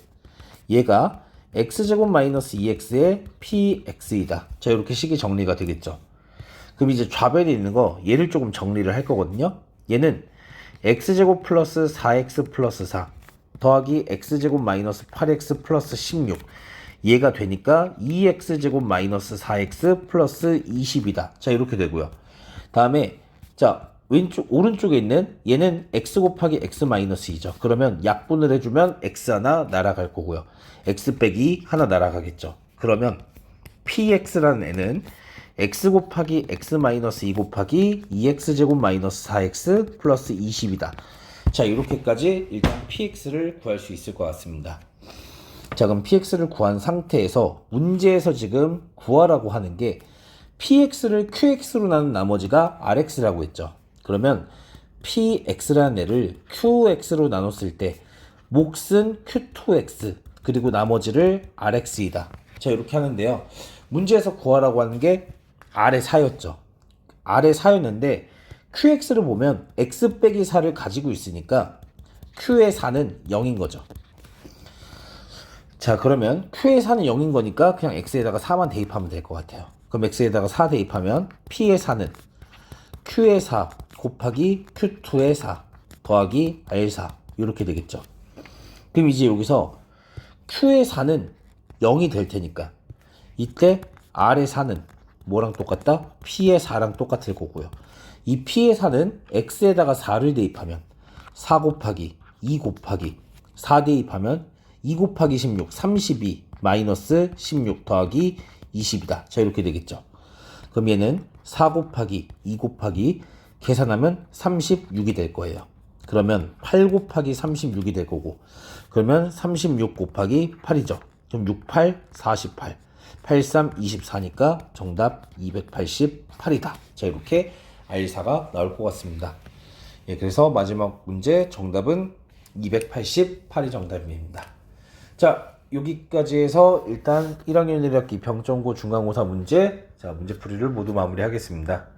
얘가 X제곱 마이너스 2X의 PX이다. 자, 이렇게 식이 정리가 되겠죠. 그럼 이제 좌변에 있는 거 얘를 조금 정리를 할 거거든요. 얘는 X제곱 플러스 4X 플러스 4 더하기 X제곱 마이너스 8X 플러스 16 얘가 되니까 2X제곱 마이너스 4X 플러스 20이다. 자, 이렇게 되고요. 다음에 자, 오른쪽에 있는 얘는 X 곱하기 X 마이너스 2죠. 그러면 약분을 해주면 X 하나 날아갈 거고요. X 빼기 하나 날아가겠죠. 그러면 PX라는 애는 X 곱하기 X 마이너스 2 곱하기 2X제곱 마이너스 4X 플러스 20이다. 자, 이렇게까지 일단 PX를 구할 수 있을 것 같습니다. 자, 그럼 PX를 구한 상태에서 문제에서 지금 구하라고 하는 게 PX를 QX로 나눈 나머지가 RX라고 했죠. 그러면 PX라는 애를 QX로 나눴을 때 몫은 Q2X 그리고 나머지를 RX이다. 자, 이렇게 하는데요. 문제에서 구하라고 하는 게 R의 4였죠. R의 4였는데 QX를 보면 X 빼기 4를 가지고 있으니까 Q의 4는 0인 거죠. 자, 그러면 Q의 4는 0인 거니까 그냥 X에다가 4만 대입하면 될 것 같아요. 그럼 X에다가 4 대입하면 P의 4는 Q의 4 곱하기 Q2의 4 더하기 R4 이렇게 되겠죠. 그럼 이제 여기서 Q의 4는 0이 될 테니까 이때 R의 4는 뭐랑 똑같다? P의 4랑 똑같을 거고요. 이 P의 4는 X에다가 4를 대입하면 4 곱하기 2 곱하기 4 대입하면 2 곱하기 16 32 마이너스 16 더하기 20이다. 자, 이렇게 되겠죠. 그럼 얘는 4 곱하기 2 곱하기 계산하면 36이 될 거예요. 그러면 8 곱하기 36이 될 거고 그러면 36 곱하기 8이죠. 그럼 6, 8, 48 83, 24니까 정답 288이다. 자, 이렇게 R4가 나올 것 같습니다. 예, 그래서 마지막 문제 정답은 288이 정답입니다. 자, 여기까지 해서 일단 1학년 1학기 병정고 중간고사 문제, 자, 문제풀이를 모두 마무리하겠습니다.